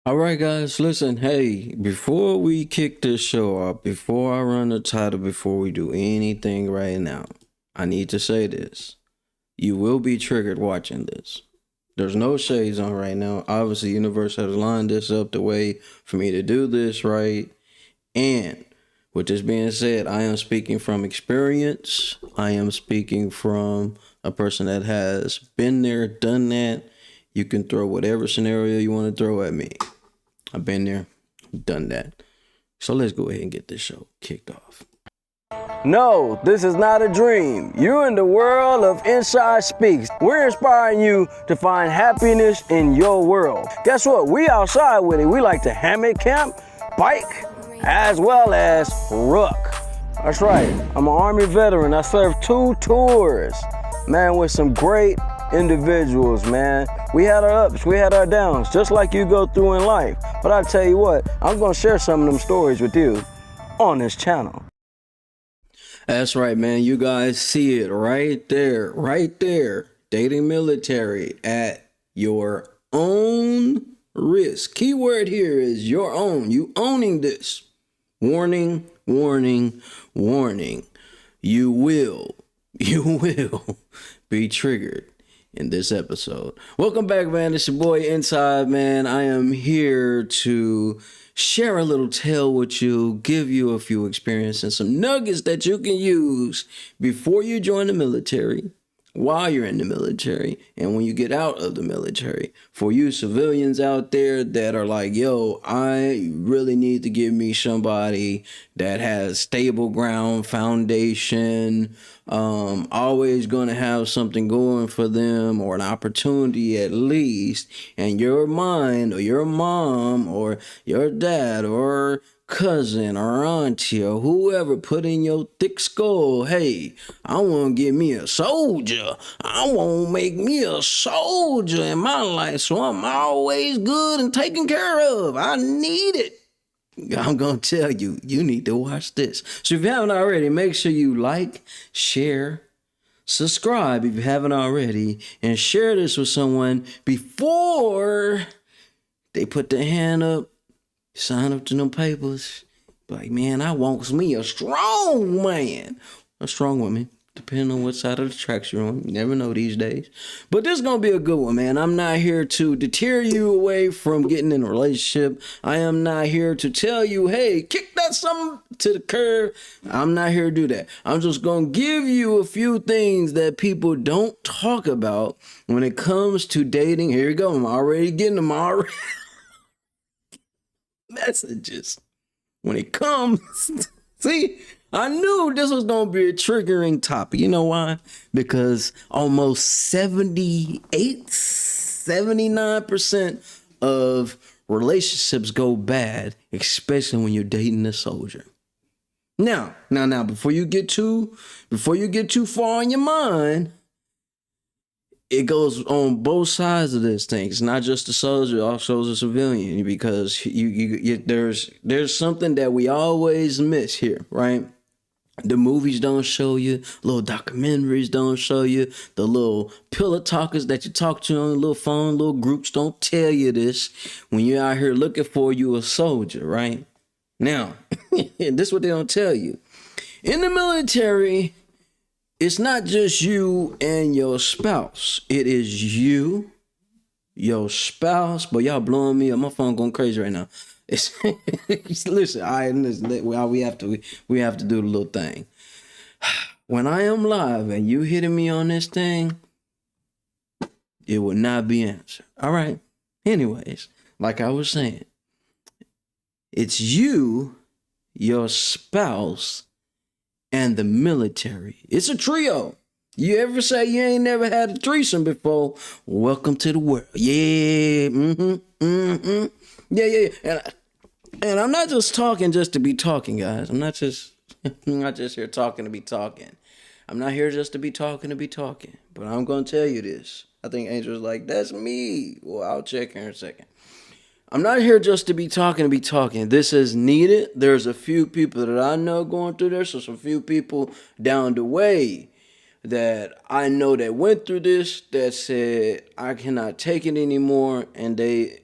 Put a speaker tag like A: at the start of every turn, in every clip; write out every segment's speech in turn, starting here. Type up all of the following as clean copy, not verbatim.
A: All right, guys, listen. Hey, before we kick this show off, before I run the title, before we do anything right now, I need to say this. You will be triggered watching this. There's no shades on right now. Obviously, universe has lined this up the way for me to do this, right? And with this being said, I am speaking from experience. I am speaking from a person that has been there, done that. You can throw whatever scenario you want to throw at me. I've been there, done that. So let's go ahead and get this show kicked off. No, this is not a dream. You're in the world of Inside Speaks. We're inspiring you to find happiness in your world. Guess what? We outside with it. We like to hammock camp, bike, as well as ruck. That's right. I'm an Army veteran. I served 2 tours, man, with some great individuals, man. We had our ups, we had our downs, just like you go through in life. But I tell you what, I'm gonna share some of them stories with you on this channel. That's right, man. You guys see it right there, right there. Dating military at your own risk. Keyword here is your own. You owning this. Warning, warning, warning. You will be triggered in this episode. Welcome back, man. It's your boy Inside, man. I am here to share a little tale with you, give you a few experiences and some nuggets that you can use before you join the military, while you're in the military, and when you get out of the military. For you civilians out there that are like, yo, I really need to give me somebody that has stable ground, foundation, always gonna have something going for them, or an opportunity at least, and your mind or your mom or your dad or cousin or auntie or whoever put in your thick skull, hey, I want to get me a soldier. I want to make me a soldier in my life so I'm always good and taken care of. I need it. I'm going to tell you, you need to watch this. So if you haven't already, make sure you like, share, subscribe if you haven't already, and share this with someone before they put their hand up, sign up to them papers. Like, man, I want me a strong man. A strong woman, depending on what side of the tracks you're on. You never know these days. But this is going to be a good one, man. I'm not here to deter you away from getting in a relationship. I am not here to tell you, hey, kick that something to the curb. I'm not here to do that. I'm just going to give you a few things that people don't talk about when it comes to dating. Here you go. I'm already getting them already. Messages when it comes. See, I knew this was going to be a triggering topic. You know why? Because almost 79% of relationships go bad, especially when you're dating a soldier. Now, before you get too far in your mind, it goes on both sides of this thing. It's not just the soldier, also the civilian, because there's something that we always miss here, right? The movies don't show you, little documentaries don't show you, the little pillow talkers that you talk to on the little phone, little groups don't tell you this when you're out here looking for you a soldier, right? Now, this is what they don't tell you. In the military, it's not just you and your spouse. It is you, your spouse. But y'all blowing me up. My phone going crazy right now. Listen. We have to do the little thing. When I am live and you hitting me on this thing, it will not be answered. All right. Anyways, like I was saying, it's you, your spouse, and the military. It's a trio. You ever say you ain't never had a threesome before? Welcome to the world. Yeah. Yeah. And I'm not just talking just to be talking, guys. I'm not just here talking to be talking. I'm not here just to be talking. But I'm gonna tell you this. I think Angel's like, that's me. Well, I'll check in a second. I'm not here just to be talking. This is needed. There's a few people that I know going through this. There's a few people down the way that I know that went through this that said, I cannot take it anymore. And they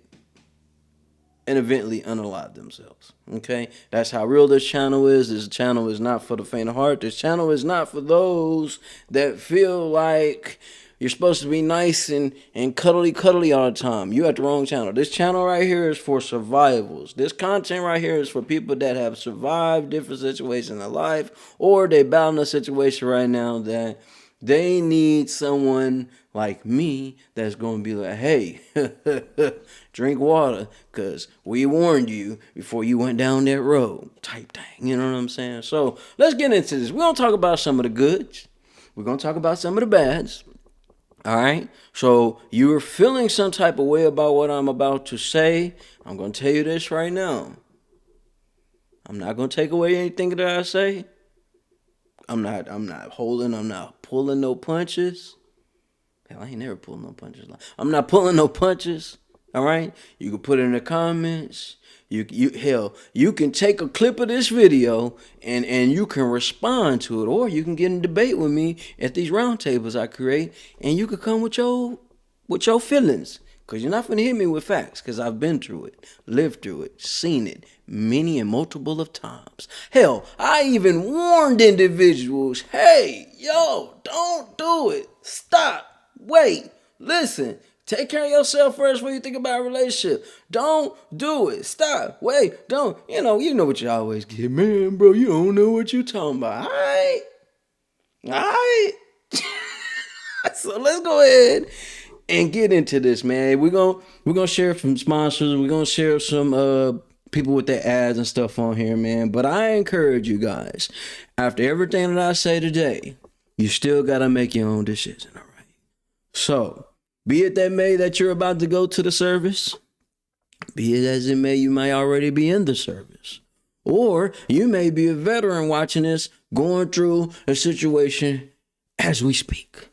A: and eventually unalive themselves. Okay, that's how real this channel is. This channel is not for the faint of heart. This channel is not for those that feel like you're supposed to be nice and cuddly all the time. You at the wrong channel. This channel right here is for survivals. This content right here is for people that have survived different situations in life, or they battle a situation right now that they need someone like me that's going to be like, hey, drink water because we warned you before you went down that road type thing. You know what I'm saying? So let's get into this. We're going to talk about some of the goods. We're going to talk about some of the bads. All right. So you're feeling some type of way about what I'm about to say. I'm going to tell you this right now. I'm not going to take away anything that I say. I'm not pulling no punches. Hell, I ain't never pulled no punches. I'm not pulling no punches. All right? You can put it in the comments. You can take a clip of this video and you can respond to it, or you can get in debate with me at these roundtables I create, and you can come with your feelings. Because you're not going to hit me with facts, because I've been through it, lived through it, seen it many and multiple of times. Hell, I even warned individuals, hey, yo, don't do it. Stop. Wait. Listen. Take care of yourself first when you think about a relationship. Don't do it. Stop. Wait. Don't. You know what you always get. Man, bro, you don't know what you talking about. All right. All right. So let's go ahead and get into this, man. We're gonna share some sponsors. We're gonna share some people with their ads and stuff on here, man. But I encourage you guys, after everything that I say today, you still gotta make your own decision, all right? So, be it that may that you're about to go to the service, be it as it may you might already be in the service, or you may be a veteran watching this, going through a situation as we speak.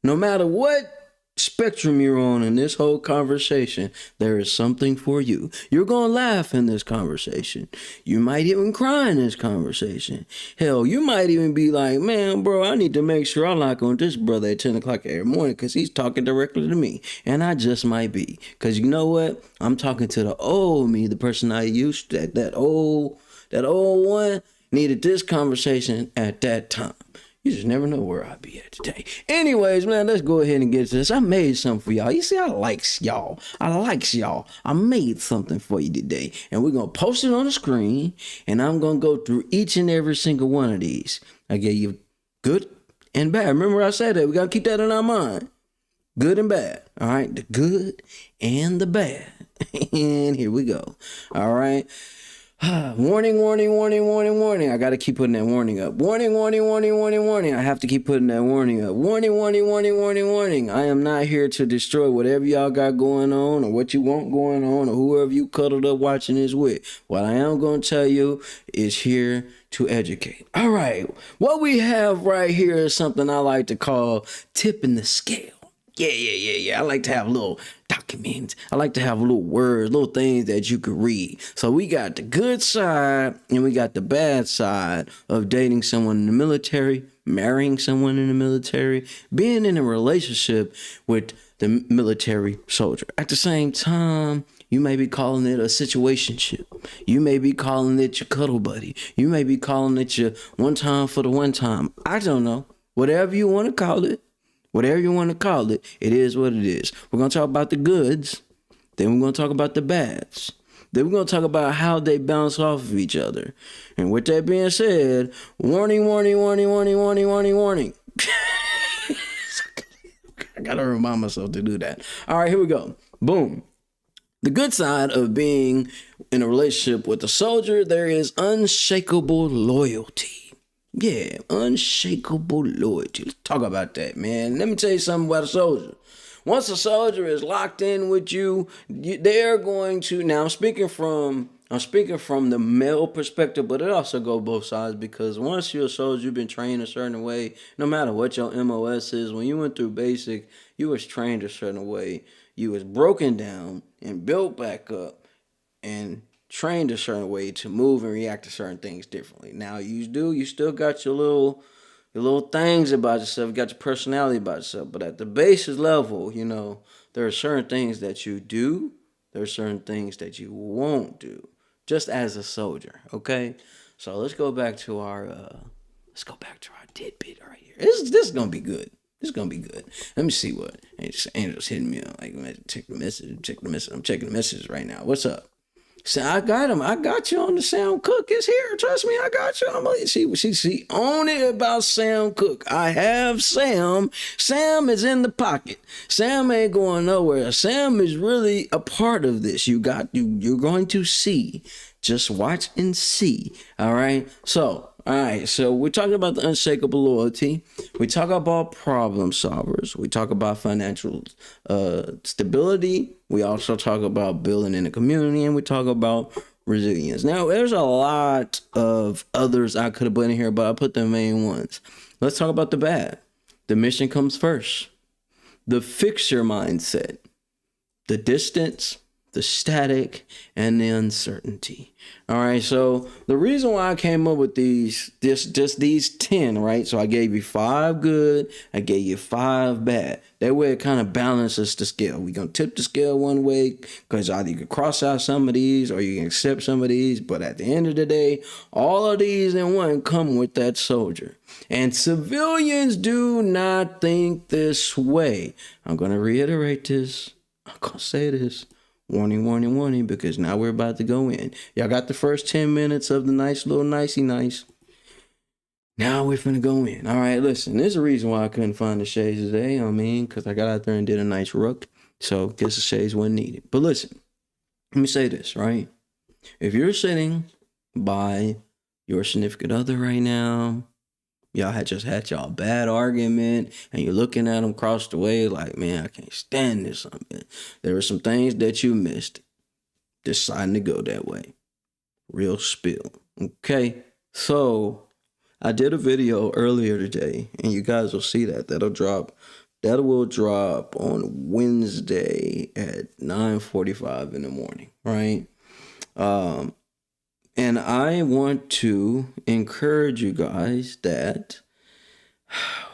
A: No matter what spectrum you're on in this whole conversation, there is something for you. You're gonna laugh in this conversation. You might even cry in this conversation. Hell, you might even be like, man, bro, I need to make sure I lock on this brother at 10 o'clock every morning because he's talking directly to me. And I just might be. Because you know what? I'm talking to the old me, the person I used to, that old one needed this conversation at that time. You just never know where I'll be at today. Anyways, man, let's go ahead and get to this. I made something for y'all. You see, I likes y'all. I made something for you today. And we're going to post it on the screen. And I'm going to go through each and every single one of these. I gave you good and bad. Remember I said that. We got to keep that in our mind. Good and bad. All right. The good and the bad. And here we go. All right. Warning, warning, warning, warning, warning. I got to keep putting that warning up. Warning, warning, warning, warning, warning. I have to keep putting that warning up. Warning, warning, warning, warning, warning. I am not here to destroy whatever y'all got going on or what you want going on or whoever you cuddled up watching this with. What I am going to tell you is here to educate. All right. What we have right here is something I like to call tipping the scale. Yeah. I like to have little documents. I like to have little words, little things that you could read. So we got the good side and we got the bad side of dating someone in the military, marrying someone in the military, being in a relationship with the military soldier. At the same time, you may be calling it a situationship. You may be calling it your cuddle buddy. You may be calling it your one time for the one time. I don't know. Whatever you want to call it. Whatever you want to call it, it is what it is. We're going to talk about the goods. Then we're going to talk about the bads. Then we're going to talk about how they bounce off of each other. And with that being said, warning, warning, warning, warning, warning, warning, warning. I got to remind myself to do that. All right, here we go. Boom. The good side of being in a relationship with a soldier, there is unshakable loyalty. Yeah, unshakable loyalty. Let's talk about that, man. Let me tell you something about a soldier. Once a soldier is locked in with you, they're going to. Now, I'm speaking from the male perspective, but it also goes both sides because once you're a soldier, you've been trained a certain way. No matter what your MOS is, when you went through basic, you was trained a certain way. You was broken down and built back up and trained a certain way to move and react to certain things differently. Now you still got your little things about yourself, you got your personality about yourself, but at the basis level, there are certain things that you do There's certain things that you won't do just as a soldier, okay? So let's go back to our tidbit right here. This is gonna be good. This is gonna be good. Let me see what Angel's hitting me up. Like, check the message. I'm checking the messages right now. What's up? So I got him. I got you on the Sam Cooke. It's here. Trust me, I got you. I'm like, she on it about Sam Cooke. I have Sam. Sam is in the pocket. Sam ain't going nowhere. Sam is really a part of this. You're going to see. Just watch and see. All right. So, all right. So we're talking about the unshakable loyalty. We talk about problem solvers. We talk about financial stability. We also talk about building in a community, and we talk about resilience. Now, there's a lot of others I could have put in here, but I put the main ones. Let's talk about the bad. The mission comes first. The fixer mindset. The distance, the static, and the uncertainty. All right, so the reason why I came up with these 10, right? So I gave you 5 good, I gave you 5 bad. That way it kind of balances the scale. We're going to tip the scale one way because either you can cross out some of these or you can accept some of these. But at the end of the day, all of these in one come with that soldier. And civilians do not think this way. I'm going to reiterate this. I'm going to say this. Warning, warning, warning, because now we're about to go in. Y'all got the first 10 minutes of the nice little nicey nice. Now we're finna go in. All right, listen, there's a reason why I couldn't find the shades today. I mean, because I got out there and did a nice rook. So guess the shades wasn't needed. But listen, let me say this, right? If you're sitting by your significant other right now, y'all had just had y'all bad argument, and you're looking at them across the way like, man, I can't stand this. There were some things that you missed deciding to go that way. Real spill. Okay, so I did a video earlier today, and you guys will see that. That will drop on Wednesday at 9:45 in the morning, right? And I want to encourage you guys that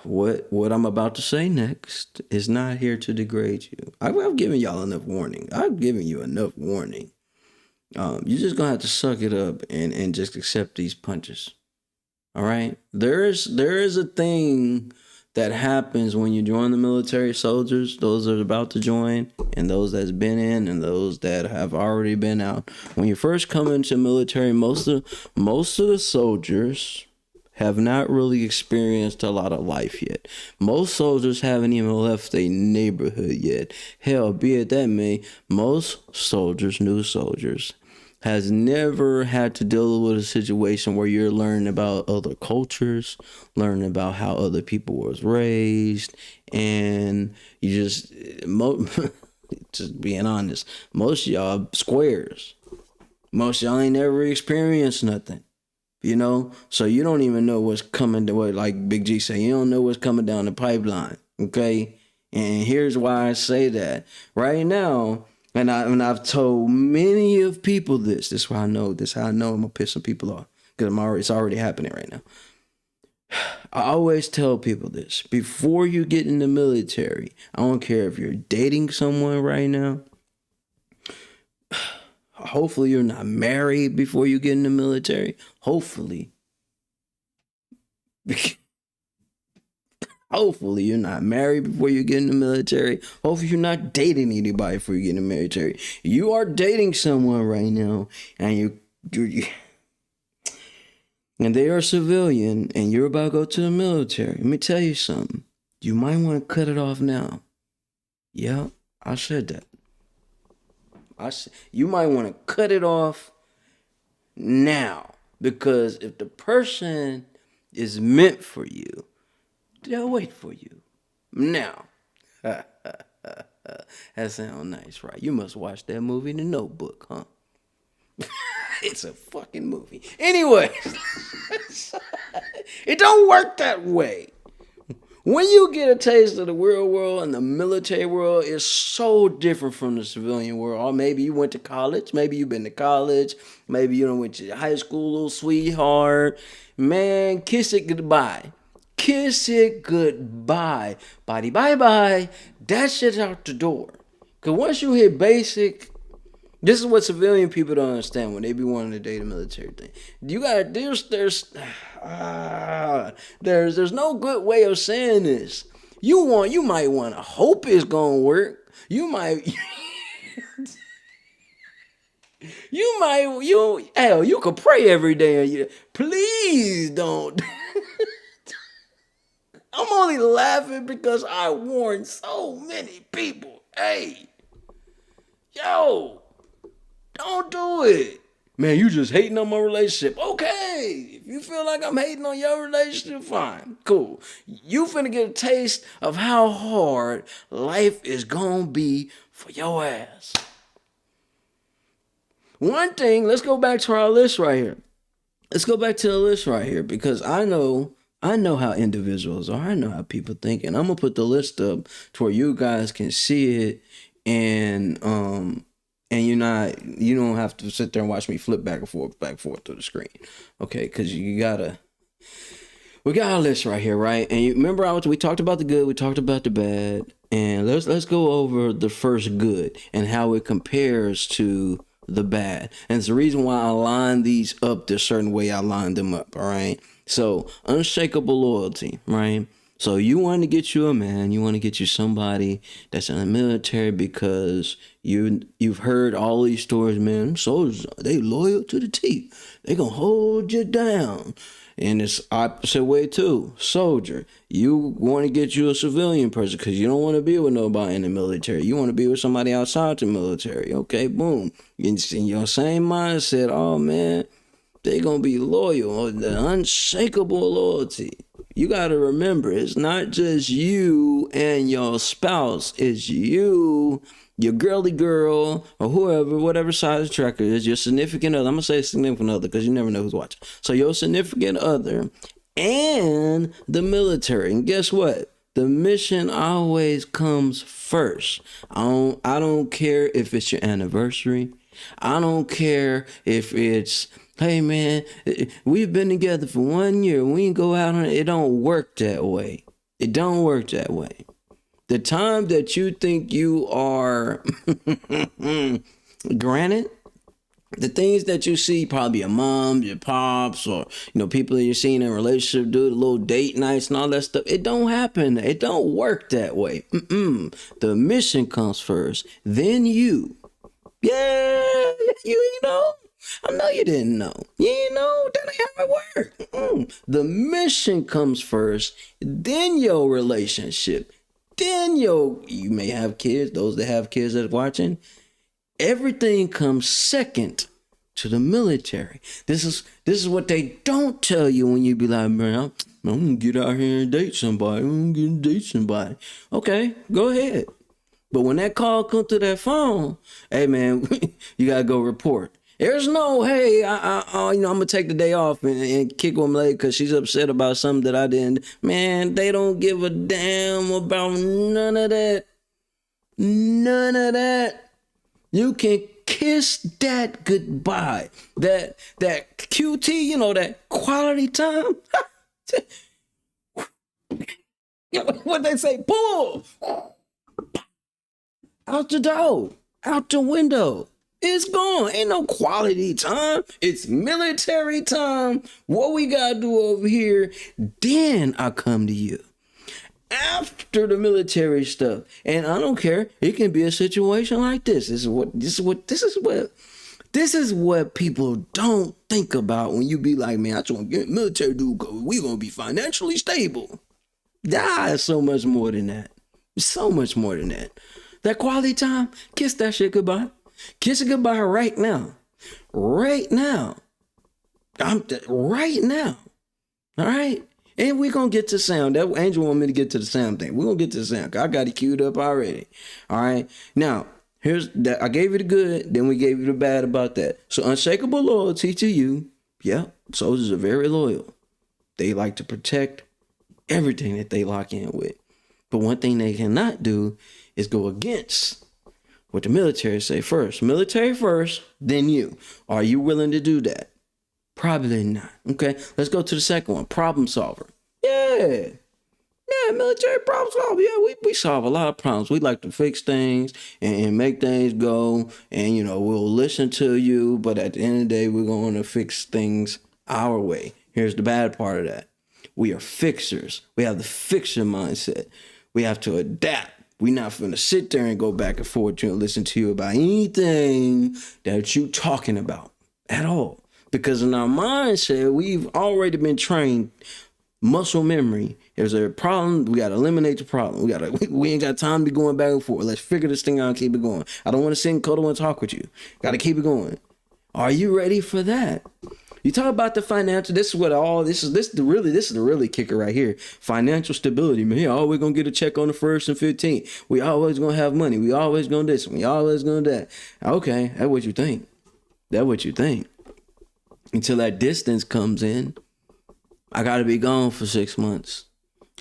A: what I'm about to say next is not here to degrade you. I've given y'all enough warning. I've given you enough warning. You're just going to have to suck it up and just accept these punches. All right? There is a thing that happens when you join the military soldiers, those that are about to join, and those that's been in, and those that have already been out. When you first come into military, most of the soldiers have not really experienced a lot of life yet. Most soldiers haven't even left their neighborhood yet. Hell, be it that may, most soldiers, new soldiers, has never had to deal with a situation where you're learning about other cultures, learning about how other people was raised, and you just being honest, most of y'all squares. Most of y'all ain't never experienced nothing, you know? So you don't even know what's coming to what, like Big G say, you don't know what's coming down the pipeline, okay? And here's why I say that. Right now, and I've told many of people this. This is how I know I'm gonna piss some people off. Because it's already happening right now. I always tell people this. Before you get in the military, I don't care if you're dating someone right now. Hopefully you're not married before you get in the military. Hopefully. Hopefully you're not married before you get in the military. Hopefully you're not dating anybody before you get in the military. You are dating someone right now, and you and they are civilian, and you're about to go to the military. Let me tell you something. You might want to cut it off now. Yeah, I said that. You might want to cut it off now, because if the person is meant for you, they'll wait for you. Now, that sounds nice, right? You must watch that movie, The Notebook, huh? It's a fucking movie. Anyway, it don't work that way. When you get a taste of the real world and the military world, is so different from the civilian world. Or maybe you went to college. Maybe you've been to college. Maybe you went to high school, little sweetheart. Man, kiss it goodbye. Kiss it goodbye. Body bye-bye. That shit's out the door. Because once you hit basic, This is what civilian people don't understand when they be wanting to date a military thing. You got there's no good way of saying this. You might want to hope it's gonna work. You might you could pray every day. Please don't. I'm only laughing because I warned so many people. Hey, yo, don't do it. Man, you just hating on my relationship. Okay, if you feel like I'm hating on your relationship, fine, cool. You finna get a taste of how hard life is gonna be for your ass. One thing, let's go back to our list right here. Let's go back to the list right here because I know how individuals are. I know how people think, and I'm gonna put the list up to where you guys can see it, and you don't have to sit there and watch me flip back and forth through the screen, okay? Because we got a list right here, right? And you remember we talked about the good, we talked about the bad, and let's go over the first good and how it compares to the bad. And it's the reason why I line these up the certain way I lined them up, all right? So, unshakable loyalty, right? So you want to get you a man, you want to get you somebody that's in the military because you've heard all these stories, man. Soldiers, they loyal to the teeth. They gonna hold you down. And it's opposite way too. Soldier, you want to get you a civilian person because you don't want to be with nobody in the military. You want to be with somebody outside the military. Okay, boom. In your same mindset, oh man, they gonna be loyal. The unshakable loyalty. You gotta remember, it's not just you and your spouse. It's you, your girly girl, or whoever, whatever side of the tracker is, your significant other. I'm gonna say significant other because you never know who's watching. So your significant other and the military. And guess what? The mission always comes first. I don't care if it's your anniversary. I don't care if it's, hey man, we've been together for 1 year. We can go out on it. It don't work that way. It don't work that way. The time that you think you are, granted, the things that you see, probably your mom, your pops, or people that you're seeing in a relationship, do the little date nights and all that stuff. It don't happen. It don't work that way. The mission comes first, then you. Yeah, I know you didn't know. That ain't how it works. The mission comes first, then your relationship, then you may have kids. Those that have kids that's watching, everything comes second to the military. This is what they don't tell you when you be like, man, I'm gonna get out here and date somebody. Okay, go ahead. But when that call comes to that phone, hey man, you gotta go report. There's no, hey, I'm gonna take the day off and kick one leg because she's upset about something that I didn't. Man, they don't give a damn about none of that. None of that. You can kiss that goodbye. That QT, that quality time. What they say, pull out the door, out the window. It's gone. Ain't no quality time. It's military time. What we gotta do over here, then I come to you. After the military stuff. And I don't care. It can be a situation like this. This is what people don't think about when you be like, man, I just want to get military dude because we gonna be financially stable. It's so much more than that. So much more than that. That quality time, kiss that shit goodbye. Kiss it goodbye right now. Right now. Right now. All right? And we're going to get to sound. That Angel want me to get to the sound thing. We're going to get to the sound. I got it queued up already. All right? Now, here's that. I gave you the good, then we gave you the bad about that. So unshakable loyalty to you. Yeah, soldiers are very loyal. They like to protect everything that they lock in with. But one thing they cannot do is go against what the military say first. Military first, then you. Are you willing to do that? Probably not. Okay, let's go to the second one. Problem solver. Yeah. Yeah, military problem solve. Yeah, we solve a lot of problems. We like to fix things and make things go. And, you know, we'll listen to you. But at the end of the day, we're going to fix things our way. Here's the bad part of that. We are fixers. We have the fixer mindset. We have to adapt. We're not going to sit there and go back and forth and listen to you about anything that you talking about at all. Because in our mindset, we've already been trained muscle memory. There's a problem, we got to eliminate the problem. We ain't got time to be going back and forth. Let's figure this thing out and keep it going. I don't want to sit and cuddle and talk with you. Got to keep it going. Are you ready for that? You talk about the financial. This is the really kicker right here. Financial stability, man. You're always gonna get a check on the 1st and 15th. We always gonna have money. We always gonna this. We always gonna that. Okay, that's what you think. That's what you think. Until that distance comes in. I gotta be gone for 6 months.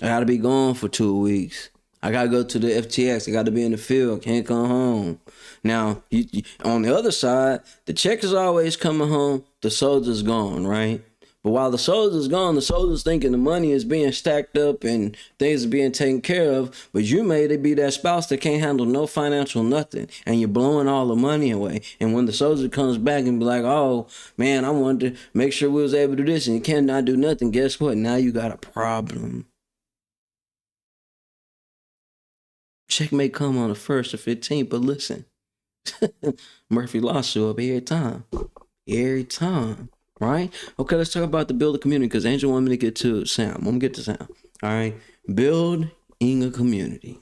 A: I gotta be gone for 2 weeks. I gotta go to the FTX. I gotta be in the field. Can't come home. Now, on the other side, the check is always coming home. The soldier's gone, right? But while the soldier's gone, the soldier's thinking the money is being stacked up and things are being taken care of. But you may be that spouse that can't handle no financial nothing, and you're blowing all the money away. And when the soldier comes back and be like, "Oh man, I wanted to make sure we was able to do this," and you cannot do nothing, guess what? Now you got a problem. Check may come on the 1st or 15th, but listen, Murphy Law show up every time. Every time, right? Okay, let's talk about the build a community, because Angel wanted me to get to Sam. I'm going to get to Sam. All right, building a community.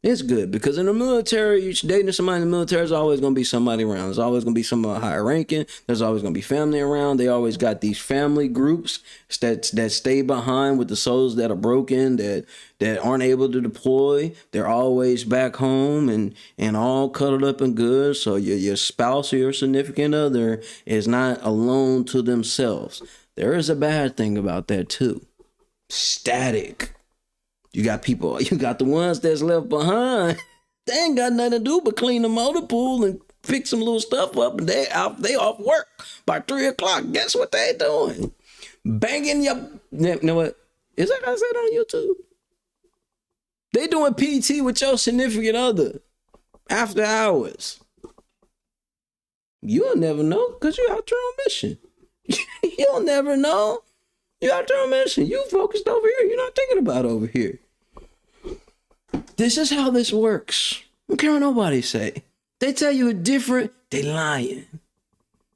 A: It's good because in the military, you're dating somebody in the military, there's always going to be somebody around. There's always going to be somebody higher ranking. There's always going to be family around. They always got these family groups that stay behind with the souls that are broken, that aren't able to deploy. They're always back home and all cuddled up and good. So your spouse or your significant other is not alone to themselves. There is a bad thing about that too. Static. You got the ones that's left behind. They ain't got nothing to do but clean the motor pool and fix some little stuff up, and they off work by 3 o'clock. Guess what they doing? Banging your, you know what? Is that I said on YouTube? They doing PT with your significant other after hours. You'll never know because you out there on mission. You'll never know. You out there on mission. You focused over here. You're not thinking about over here. This is how this works. I don't care what nobody say. They tell you it's different. They lying.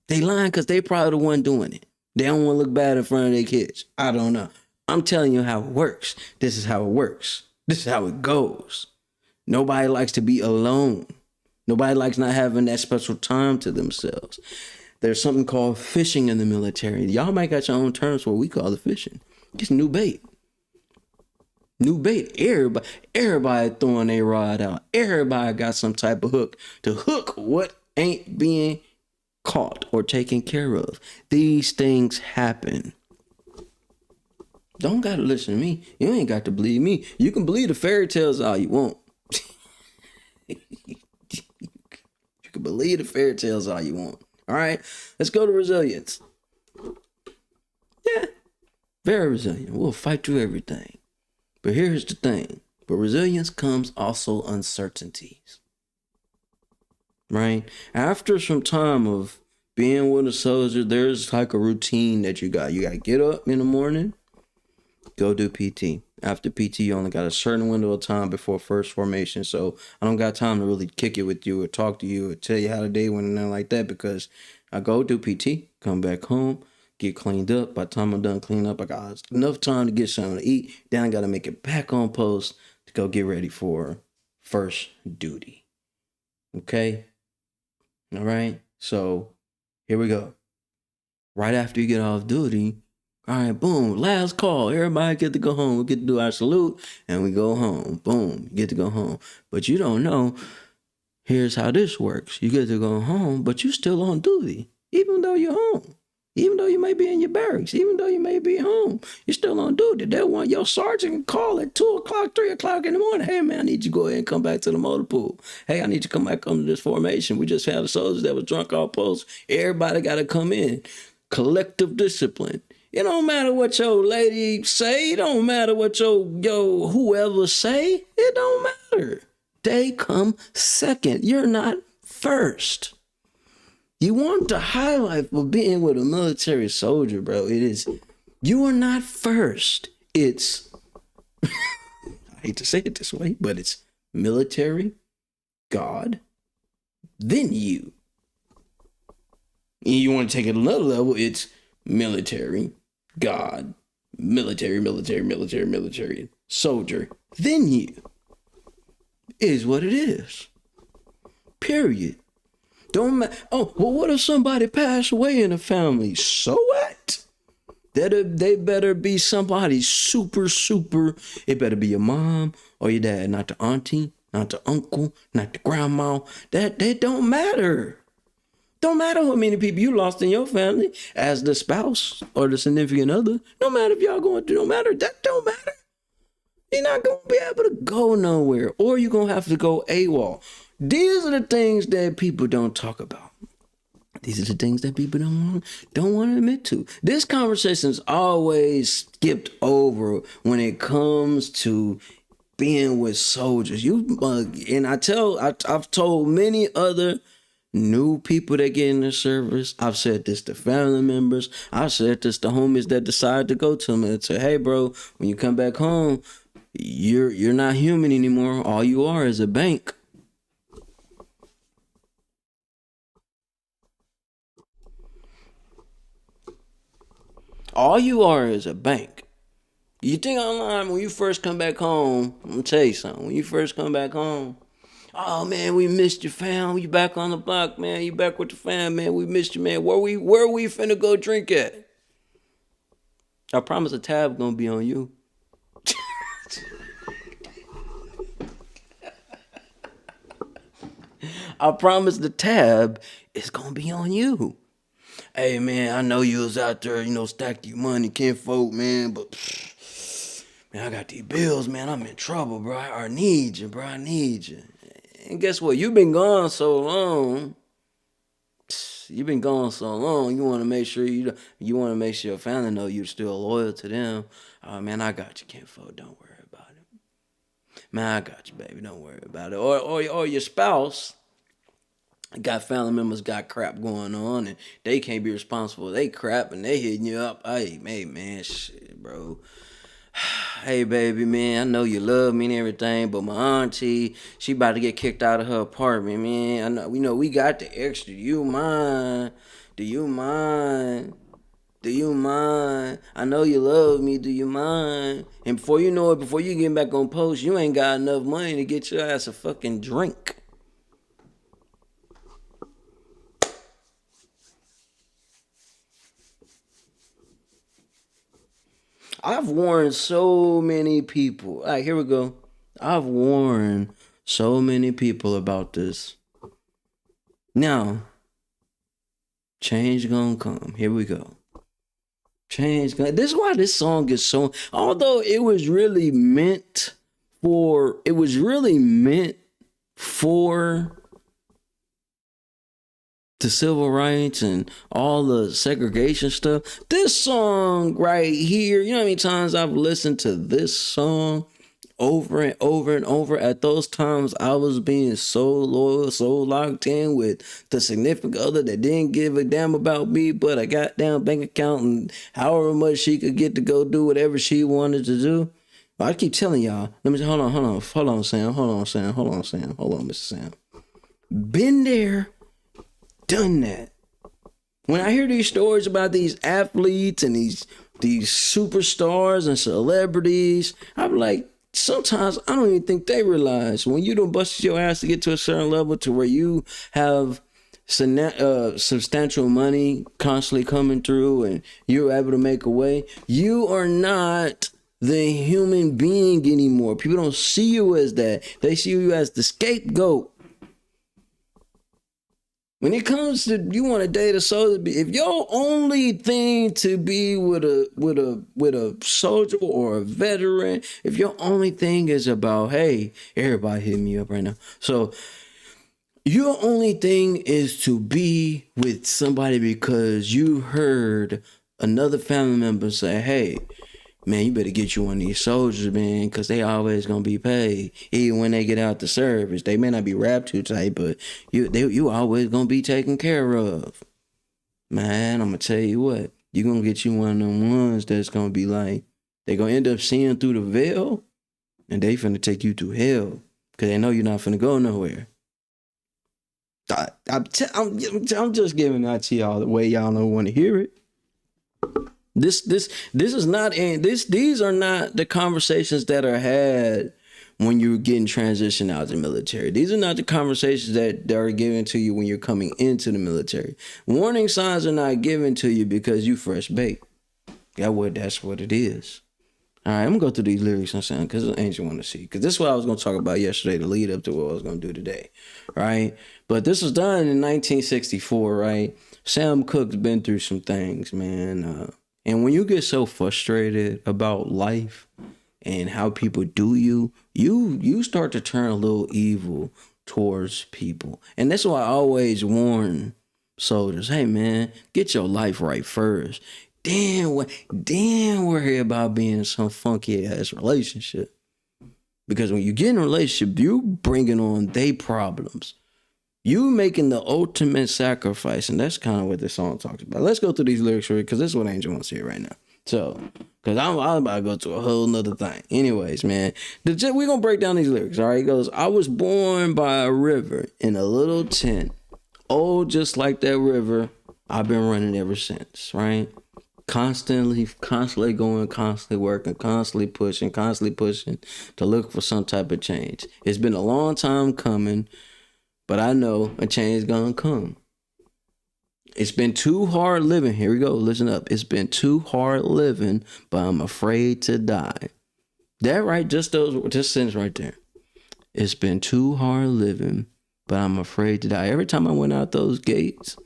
A: They lying because they probably the one doing it. They don't want to look bad in front of their kids. I don't know. I'm telling you how it works. This is how it works. This is how it goes. Nobody likes to be alone. Nobody likes not having that special time to themselves. There's something called fishing in the military. Y'all might got your own terms for what we call the fishing. It's new bait. New bait. Everybody throwing their rod out. Everybody got some type of hook to hook what ain't being caught or taken care of. These things happen. Don't gotta listen to me. You ain't got to believe me. You can believe the fairy tales all you want. You can believe the fairy tales all you want. All right, let's go to resilience. Yeah, very resilient. We'll fight through everything. But here's the thing. But resilience comes also uncertainties. Right? After some time of being with a soldier, there's like a routine that you got. You got to get up in the morning, go do PT. After PT, you only got a certain window of time before first formation. So I don't got time to really kick it with you or talk to you or tell you how the day went and nothing like that, because I go do PT, come back home, get cleaned up. By the time I'm done cleaning up, I got enough time to get something to eat. Then I got to make it back on post to go get ready for first duty. Okay? All right? So here we go. Right after you get off duty, all right, boom, last call. Everybody get to go home. We get to do our salute and we go home. Boom, you get to go home. But you don't know, here's how this works. You get to go home, but you still on duty, even though you're home. Even though you may be in your barracks, even though you may be home, you're still on duty. They want your sergeant call at 2 o'clock, 3 o'clock in the morning. Hey, man, I need you to go ahead and come back to the motor pool. Hey, I need you to come back under this formation. We just had a soldier that was drunk off post. Everybody got to come in. Collective discipline. It don't matter what your lady say. It don't matter what your whoever say. It don't matter. They come second. You're not first. You want the highlight for being with a military soldier, bro. It is, you are not first. It's, I hate to say it this way, but it's military, God, then you. And you want to take it another level, it's military, God, military, soldier, then you. Is what it is. Period. Don't matter. Oh, well, what if somebody passed away in the family? So what? They better be somebody super. It better be your mom or your dad, not the auntie, not the uncle, not the grandma. That don't matter. Don't matter how many people you lost in your family as the spouse or the significant other. No matter if y'all going through, no matter. That don't matter. You're not going to be able to go nowhere, or you're going to have to go AWOL. These are the things that people don't talk about. These are the things that people don't want to admit to. This conversation's always skipped over when it comes to being with soldiers. And I've told many other new people that get in the service. I've said this to family members. I've said this to homies that decide to go to them and say, hey, bro, when you come back home, you're not human anymore. All you are is a bank. All you are is a bank. You think online when you first come back home, I'm gonna tell you something. When you first come back home, oh man, we missed you, fam. You back on the block, man. You back with the fam, man. We missed you, man. Where we finna go drink at? I promise the tab gonna be on you. I promise the tab is gonna be on you. Hey man, I know you was out there, stacked your money, kinfolk, man, but man, I got these bills, man. I'm in trouble, bro. I need you, bro. I need you. And guess what? You've been gone so long. You've been gone so long. You want to make sure your family know you're still loyal to them. Oh man, I got you, kinfolk. Don't worry about it. Man, I got you, baby. Don't worry about it. Or your spouse got family members got crap going on and they can't be responsible. They crap and they hitting you up. Hey man, shit, bro. Hey baby, man, I know you love me and everything, but my auntie, she about to get kicked out of her apartment, man. I know we got the extra. Do you mind? Do you mind? Do you mind? I know you love me. Do you mind? And before you know it, before you get back on post, you ain't got enough money to get your ass a fucking drink. I've warned so many people. All right, here we go. I've warned so many people about this. Now, change gonna come. Here we go. Change gonna. This is why this song is so. Although it was really meant for the civil rights and all the segregation stuff. This song right here, you know how many times I've listened to this song over and over and over. At those times, I was being so loyal, so locked in with the significant other that didn't give a damn about me, but a goddamn bank account and however much she could get to go do whatever she wanted to do. I keep telling y'all, let me hold on, Sam, hold on, Mr. Sam. Been there, done that. When I hear these stories about these athletes and these superstars and celebrities, I'm like, sometimes I don't even think they realize when you don't bust your ass to get to a certain level to where you have substantial money constantly coming through and you're able to make a way, you are not the human being anymore. People don't see you as that. They see you as the scapegoat. When it comes to you want to date a soldier, if your only thing to be with a soldier or a veteran, if your only thing is about, hey, everybody hit me up right now. So your only thing is to be with somebody because you heard another family member say, hey, man, you better get you one of these soldiers, man, because they always gonna be paid. Even when they get out the service, they may not be wrapped too tight, but you always gonna be taken care of. Man, I'm gonna tell you what, you gonna get you one of them ones that's gonna be like, they gonna end up seeing through the veil, and they finna take you to hell, because they know you're not finna go nowhere. I'm just giving that to y'all the way y'all don't want to hear it. This is not these are not the conversations that are had when you're getting transitioned out of the military. These are not the conversations that are given to you when you're coming into the military. Warning signs are not given to you because you fresh baked. That's what it is. All right, I'm gonna go through these lyrics and something because Angel want to see. Because this is what I was gonna talk about yesterday to lead up to what I was gonna do today. Right? But this was done in 1964, right? Sam Cooke's been through some things, man. And when you get so frustrated about life and how people do you start to turn a little evil towards people. And that's why I always warn soldiers, hey man, get your life right first. Damn worry about being in some funky ass relationship. Because when you get in a relationship, you bringing on they problems. You making the ultimate sacrifice, and that's kind of what this song talks about. Let's go through these lyrics for it, because this is what Angel wants to hear right now. So, because I'm about to go to a whole nother thing. Anyways, man, we're going to break down these lyrics, all right? He goes, I was born by a river in a little tent. Oh, just like that river, I've been running ever since, right? Constantly going, constantly working, constantly pushing to look for some type of change. It's been a long time coming, but I know a change gonna come. It's been too hard living. Here we go. Listen up. It's been too hard living, but I'm afraid to die. That right? Just sentence right there. It's been too hard living, but I'm afraid to die. Every time I went out those gates,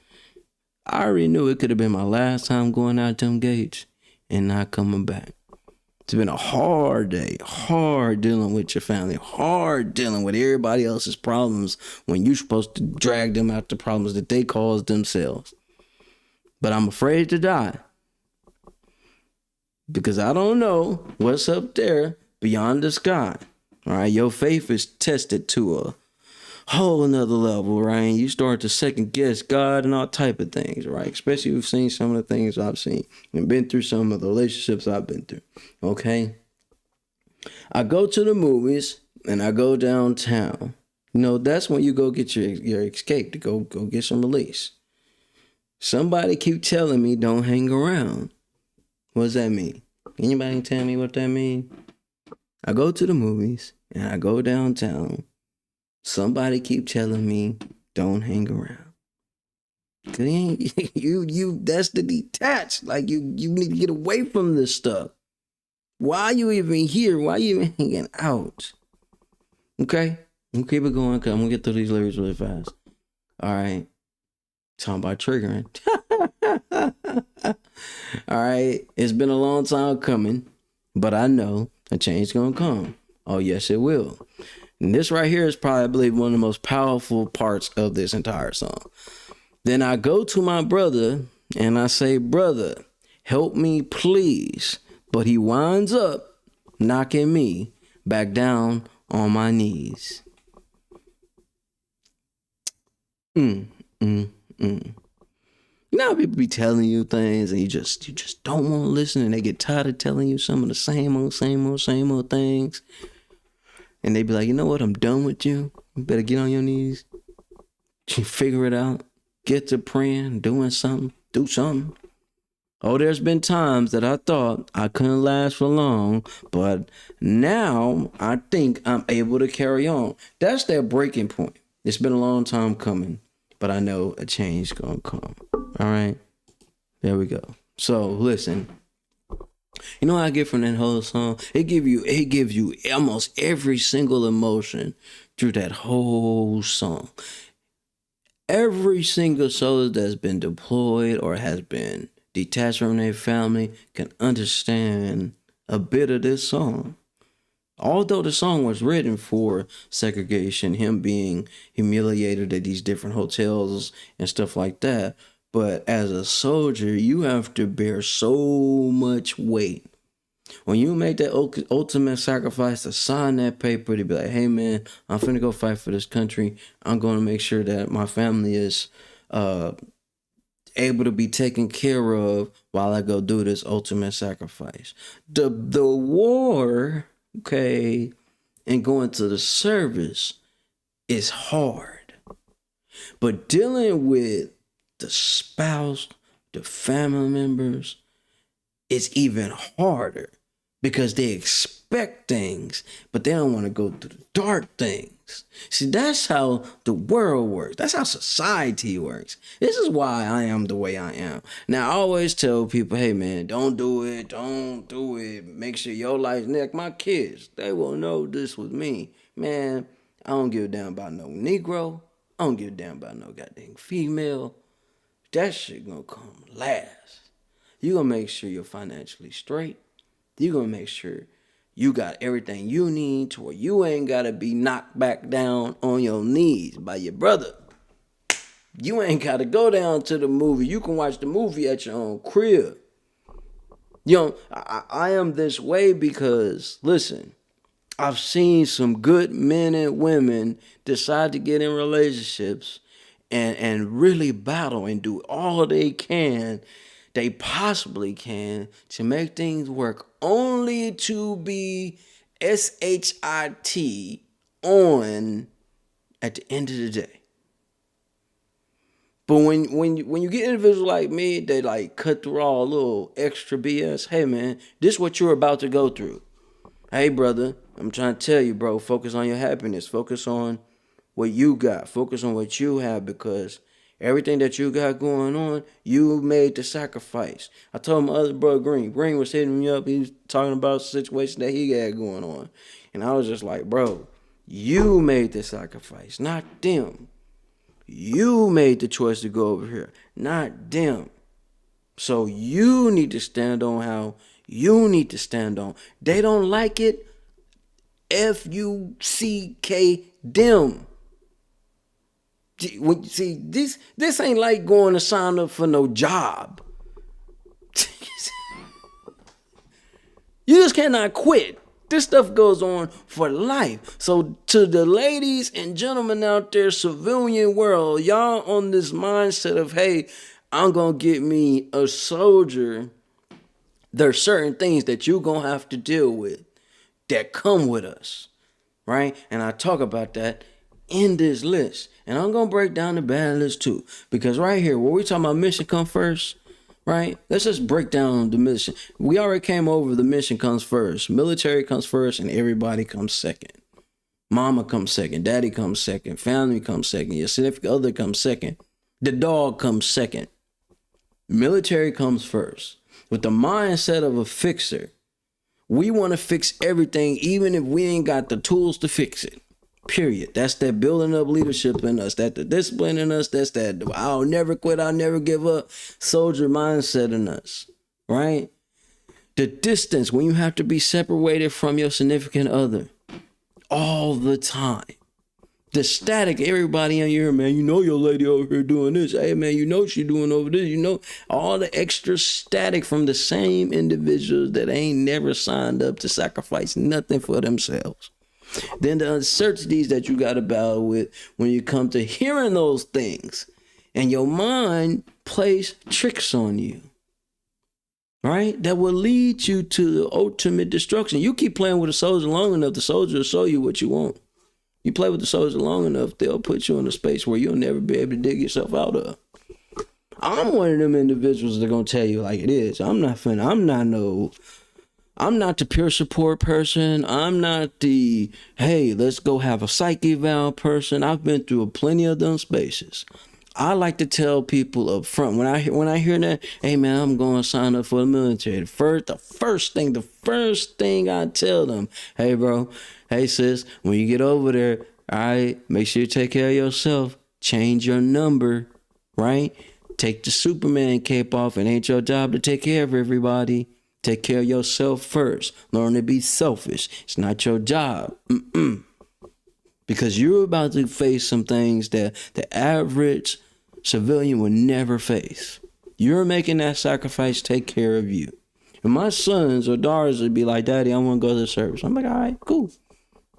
A: I already knew it could have been my last time going out them gates and not coming back. It's been a hard day, hard dealing with your family, hard dealing with everybody else's problems when you're supposed to drag them out the problems that they caused themselves. But I'm afraid to die because I don't know what's up there beyond the sky. All right, your faith is tested to a whole another level, right? You start to second guess God and all type of things, right? Especially if you've seen some of the things I've seen and been through some of the relationships I've been through. Okay. I go to the movies and I go downtown. You know, that's when you go get your escape, to go get some release. Somebody keep telling me don't hang around. What does that mean? Anybody tell me what that means? I go to the movies and I go downtown. Somebody keep telling me don't hang around. Cause you that's the detached. Like you need to get away from this stuff. Why are you even here? Why are you even hanging out? Okay? I'm gonna keep it going because I'm gonna get through these lyrics really fast. Alright. Talking about triggering. Alright. It's been a long time coming, but I know a change gonna come. Oh yes, it will. And this right here is probably, I believe, one of the most powerful parts of this entire song. Then I go to my brother and I say, brother, help me please. But he winds up knocking me back down on my knees. Now people be telling you things and you just don't want to listen, and they get tired of telling you some of the same old things. And they be like, you know what? I'm done with you. You better get on your knees. You figure it out. Get to praying, doing something. Do something. Oh, there's been times that I thought I couldn't last for long, but now I think I'm able to carry on. That's that breaking point. It's been a long time coming, but I know a change gonna come. All right? There we go. So, listen. You know what I get from that whole song? It gives you almost every single emotion through that whole song. Every single soldier that's been deployed or has been detached from their family can understand a bit of this song. Although the song was written for segregation, him being humiliated at these different hotels and stuff like that, But as a soldier, you have to bear so much weight. When you make that ultimate sacrifice to sign that paper to be like, hey man, I'm finna go fight for this country. I'm going to make sure that my family is uh, able to be taken care of while I go do this ultimate sacrifice. The war, okay, and going to the service is hard. But dealing with the spouse, the family members, is even harder because they expect things, but they don't want to go through the dark things. See, that's how the world works. That's how society works. This is why I am the way I am. Now, I always tell people, hey, man, don't do it. Don't do it. Make sure your life's next. My kids, they will know this with me. Man, I don't give a damn about no Negro. I don't give a damn about no goddamn female. That shit gonna come last. You gonna make sure you're financially straight. You gonna make sure you got everything you need to where you ain't gotta be knocked back down on your knees by your brother. You ain't gotta go down to the movie. You can watch the movie at your own crib. You know, I am this way because, listen, I've seen some good men and women decide to get in relationships and really battle and do all they possibly can to make things work, only to be SHIT on at the end of the day. But when you get individuals like me, they like cut through all a little extra BS. Hey man, this is what you're about to go through. Hey brother, I'm trying to tell you, bro, focus on your happiness. Focus on what you got. Focus on what you have, because everything that you got going on, you made the sacrifice. I told my other brother Green. Green was hitting me up. He was talking about a situation that he had going on. And I was just like, bro, you made the sacrifice, not them. You made the choice to go over here, not them. So you need to stand on how you need to stand on. They don't like it. FUCK them. See, this ain't like going to sign up for no job. You just cannot quit. This stuff goes on for life. So to the ladies and gentlemen out there, civilian world, y'all on this mindset of, hey, I'm going to get me a soldier. There's certain things that you're going to have to deal with that come with us, right? And I talk about that in this list. And I'm going to break down the bad list too. Because right here, where we talking about mission come first, right? Let's just break down the mission. We already came over the mission comes first. Military comes first and everybody comes second. Mama comes second. Daddy comes second. Family comes second. Your significant other comes second. The dog comes second. Military comes first. With the mindset of a fixer, we want to fix everything even if we ain't got the tools to fix it. Period. That's that building up leadership in us. That's the discipline in us. That's that I'll never quit, I'll never give up soldier mindset in us. Right? The distance when you have to be separated from your significant other all the time. The static, everybody in here, man, you know your lady over here doing this. Hey, man, you know she doing over this. You know, all the extra static from the same individuals that ain't never signed up to sacrifice nothing for themselves. Then the uncertainties that you got to battle with when you come to hearing those things, and your mind plays tricks on you, right? That will lead you to the ultimate destruction. You keep playing with a soldier long enough, the soldier will show you what you want. You play with the soldier long enough, they'll put you in a space where you'll never be able to dig yourself out of. I'm one of them individuals that are gonna tell you like it is. I'm not the peer support person. I'm not the, hey, let's go have a psych eval person. I've been through plenty of them spaces. I like to tell people up front when I hear that, hey man, I'm going to sign up for the military. The first thing I tell them, hey bro, hey sis, when you get over there, all right, make sure you take care of yourself. Change your number, right? Take the Superman cape off. It ain't your job to take care of everybody. Take care of yourself first. Learn to be selfish. It's not your job. Because you're about to face some things that the average civilian will never face. You're making that sacrifice, take care of you. And my sons or daughters would be like, Daddy, I want to go to the service. I'm like, all right, cool.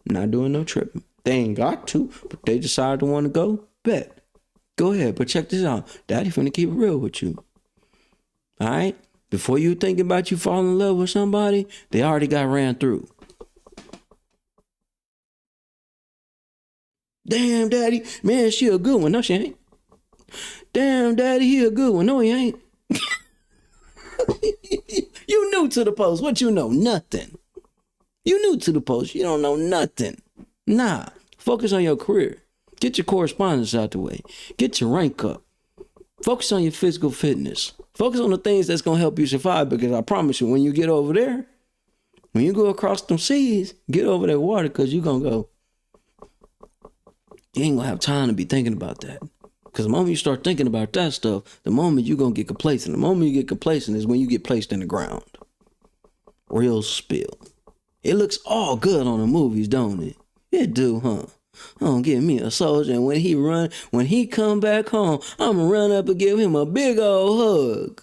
A: Not doing no tripping. They ain't got to, but they decide to want to go. Bet. Go ahead, but check this out. Daddy finna keep it real with you. All right? Before you think about you falling in love with somebody, they already got ran through. Damn, Daddy. Man, she a good one. No, she ain't. Damn, Daddy, he a good one. No, he ain't. You new to the post. What you know? Nothing. You new to the post. You don't know nothing. Nah. Focus on your career. Get your correspondence out the way. Get your rank up. Focus on your physical fitness. Focus on the things that's going to help you survive, because I promise you, when you get over there, when you go across them seas, get over that water, because you're going to go. You ain't going to have time to be thinking about that. Because the moment you start thinking about that stuff, the moment you're going to get complacent. The moment you get complacent is when you get placed in the ground. Real spill. It looks all good on the movies, don't it? It do, huh? Oh, give me a soldier, and when he come back home, I'ma run up and give him a big old hug.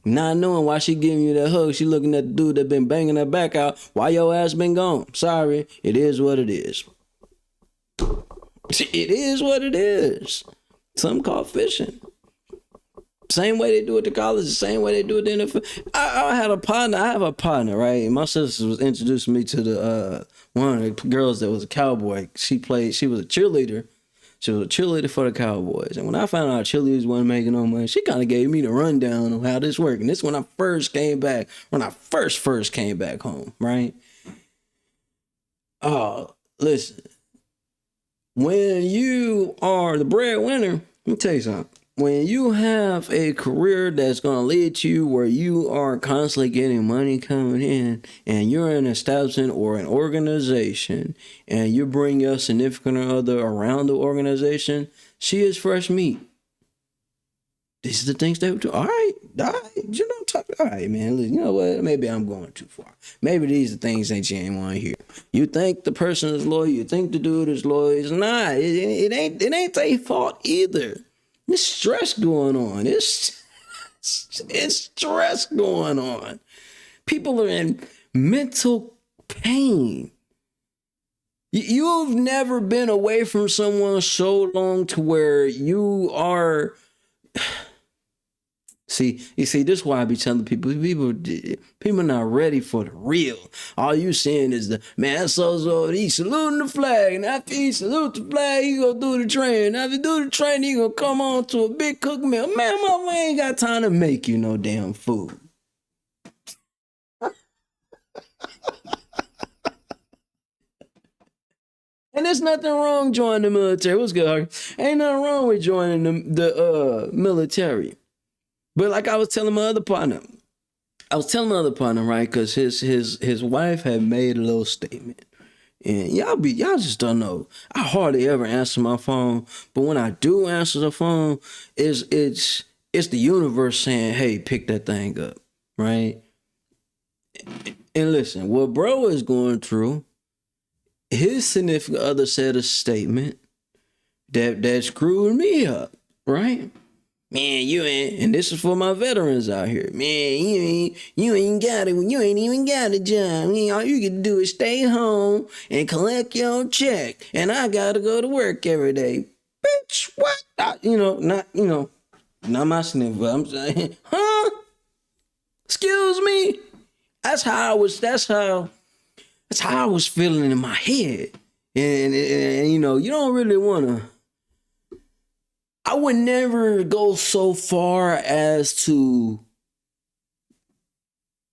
A: Not knowing why she giving you that hug, she looking at the dude that been banging her back out. Why your ass been gone? Sorry, it is what it is. It is what it is. Some call fishing. Same way they do it to college, the same way they do it in the NFL. I have a partner, right? My sister was introducing me to the one of the girls that was a cowboy. She was a cheerleader. She was a cheerleader for the Cowboys. And when I found out cheerleaders wasn't making no money, she kind of gave me the rundown on how this worked. And this when I first came back, when I first came back home, right? Oh, listen. When you are the breadwinner, let me tell you something. When you have a career that's going to lead to you where you are constantly getting money coming in, and you're in an establishment or an organization, and you bring your significant other around the organization, she is fresh meat. These are the things they would do. All right, all right, man. Listen, you know what? Maybe I'm going too far. Maybe these are things that you ain't want to hear. You think the person is loyal. You think the dude is loyal. It's not. It ain't their fault either. There's stress going on. It's stress going on. People are in mental pain. You've never been away from someone so long to where you are. See, this is why I be telling people not ready for the real. All you seeing is the man so he saluting the flag, and after he salute the flag, he gonna do the training. After he do the training, he gonna come on to a big cook meal. Man, mama ain't got time to make you no damn food. And there's nothing wrong joining the military. What's good, Harry? Ain't nothing wrong with joining the military. But like I was telling my other partner, right? Because his wife had made a little statement, and y'all just don't know. I hardly ever answer my phone, but when I do answer the phone, it's the universe saying, "Hey, pick that thing up," right? And listen, what bro is going through, his significant other said a statement that screwed me up, right? Man, you ain't, and this is for my veterans out here. Man, you ain't got it. You ain't even got a job. All you can do is stay home and collect your check. And I gotta go to work every day. Bitch, what? Not my sniff, but I'm saying, huh? Excuse me. That's how I was feeling in my head. And you don't really wanna. I would never go so far as to.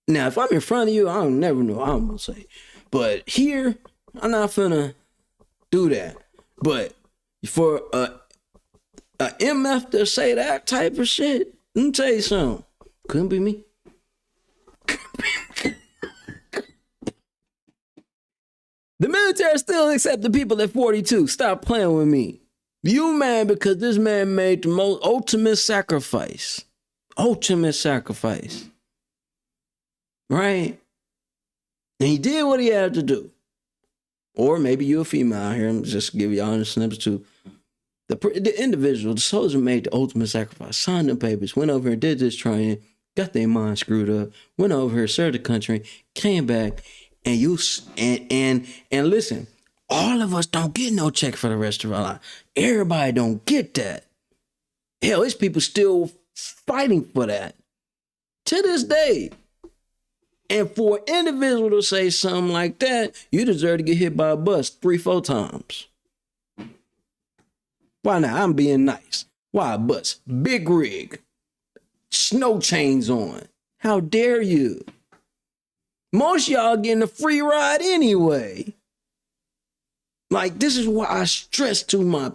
A: Now, if I'm in front of you, I don't never know what I'm gonna say. But here, I'm not finna do that. But for a MF to say that type of shit, let me tell you something. Couldn't be me. The military still accept the people at 42. Stop playing with me. You mad because this man made the most ultimate sacrifice. Ultimate sacrifice. Right? And he did what he had to do. Or maybe you're a female out here. I'm just give you honest snips too. The individual, the soldier made the ultimate sacrifice, signed the papers, went over here, did this training, got their mind screwed up, went over here, served the country, came back, and and listen, all of us don't get no check for the rest of our life. Everybody don't get that. Hell, it's people still fighting for that to this day. And for an individual to say something like that, you deserve to get hit by a bus 3-4 times. Why not? I'm being nice. Why a bus? Big rig. Snow chains on. How dare you? Most y'all getting a free ride anyway. Like, this is why I stress to my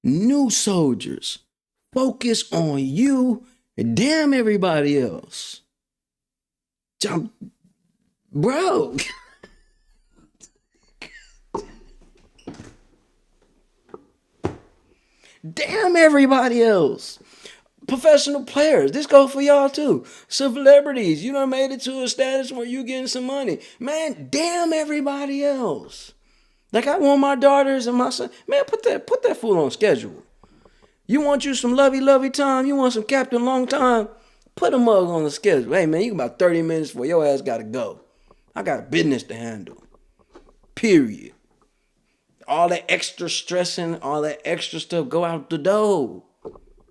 A: new soldiers. Focus on you and damn everybody else. Bro. Damn everybody else. Professional players. This goes for y'all too. Celebrities. You done made it to a status where you getting some money. Man, damn everybody else. Like, I want my daughters and my son. Man, put that fool on schedule. You want you some lovey time? You want some Captain Long Time? Put a mug on the schedule. Hey, man, you got about 30 minutes before your ass got to go. I got a business to handle. Period. All that extra stressing, all that extra stuff, go out the door.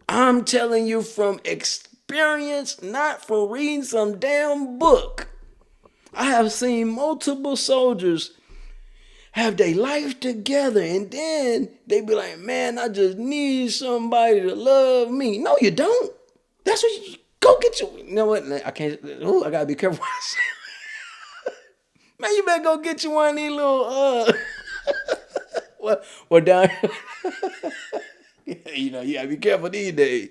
A: I'm telling you from experience, not from reading some damn book. I have seen multiple soldiers have their life together, and then they be like, man, I just need somebody to love me. No, you don't. That's what you go get you know what? I can't. I gotta be careful. Man, you better go get you one of these little what down. You gotta be careful these days.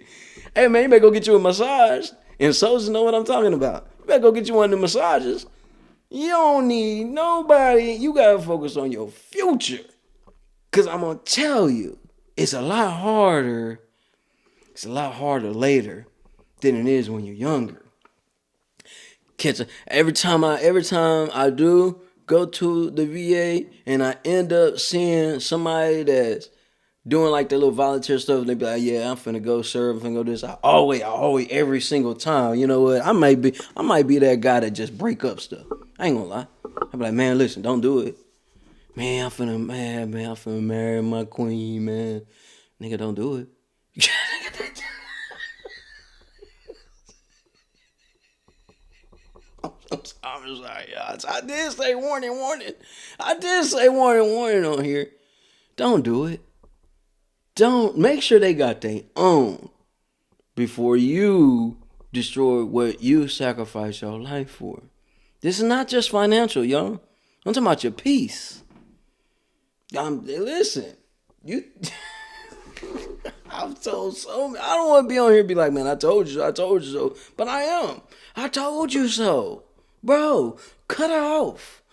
A: Hey man, you better go get you a massage. And soldiers know what I'm talking about. You better go get you one of the massages. You don't need nobody. You gotta focus on your future. Cause I'm gonna tell you, it's a lot harder. It's a lot harder later than it is when you're younger. Every time I do go to the VA and I end up seeing somebody that's doing like the little volunteer stuff, and they be like, yeah, I'm finna go serve, I'm finna go this. I always, every single time, you know what? I might be that guy that just break up stuff. I ain't gonna lie. I be like, man, listen, don't do it. Man, I'm finna marry my queen, man. Nigga, don't do it. I'm sorry, y'all. I did say warning. I did say warning on here. Don't do it. Don't. Make sure they got their own before you destroy what you sacrifice your life for. This is not just financial, y'all. I'm talking about your peace. Listen, you. I've told so many. I don't want to be on here and be like, man, I told you so. But I am. I told you so. Bro, cut her off.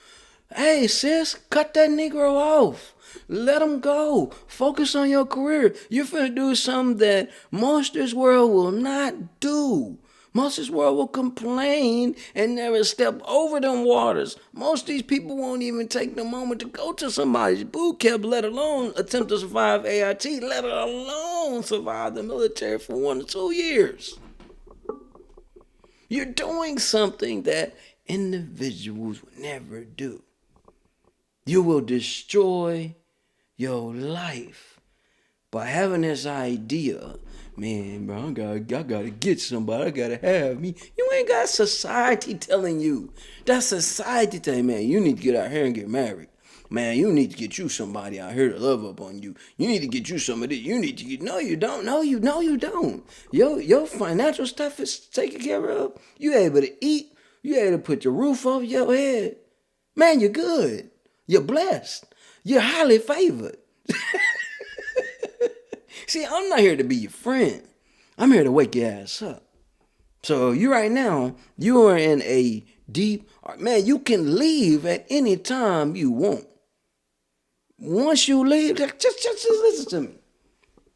A: Hey, sis, cut that Negro off. Let him go. Focus on your career. You're finna do something that most of this world will not do. Most of this world will complain and never step over them waters. Most of these people won't even take the moment to go to somebody's boot camp, let alone attempt to survive AIT, let alone survive the military for 1 to 2 years. You're doing something that individuals would never do. You will destroy your life by having this idea, man, bro, I gotta get somebody, I gotta have me. You ain't got society telling you. That's society telling you, man, you need to get out here and get married. Man, you need to get you somebody out here to love up on you. You need to get you somebody. You need to get. No, you don't. No, you don't. Your financial stuff is taken care of. You able to eat. You able to put your roof over your head. Man, you're good. You're blessed. You're highly favored. See, I'm not here to be your friend. I'm here to wake your ass up. So you right now, you are in a deep, man, you can leave at any time you want. Once you leave, just listen to me.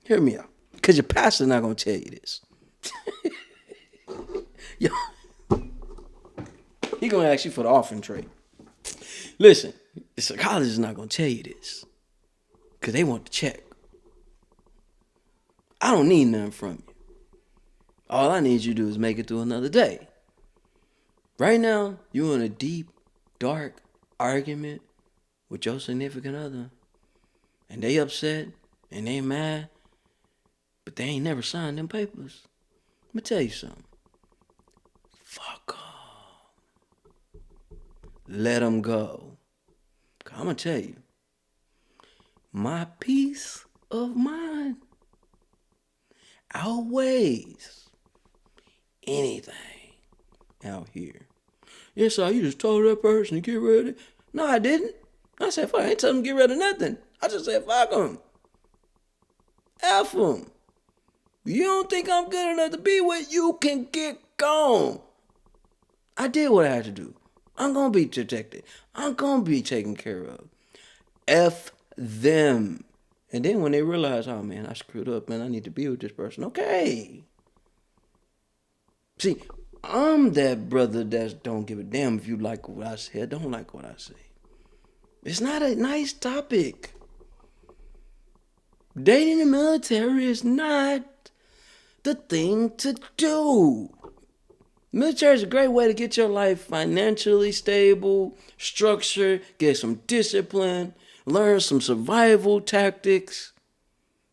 A: Hear me out. Because your pastor's not going to tell you this. Yo, he going to ask you for the offering tray. Listen, the psychologist is not going to tell you this. Because they want the check. I don't need nothing from you. All I need you to do is make it through another day. Right now, you're in a deep, dark argument with your significant other. And they upset and they mad, but they ain't never signed them papers. Let me tell you something. Fuck off. Let them go. I'm going to tell you. My peace of mind outweighs anything out here. Yes, sir, you just told that person to get rid of it. No, I didn't. I said, fuck, I ain't telling them to get rid of nothing. I just said, fuck them. F them. You don't think I'm good enough to be with you, can get gone. I did what I had to do. I'm going to be protected. I'm going to be taken care of. F them. And then when they realize, oh man, I screwed up, man, I need to be with this person. Okay. See, I'm that brother that don't give a damn if you like what I say or don't like what I say. It's not a nice topic. Dating the military is not the thing to do. Military is a great way to get your life financially stable, structured, get some discipline, learn some survival tactics.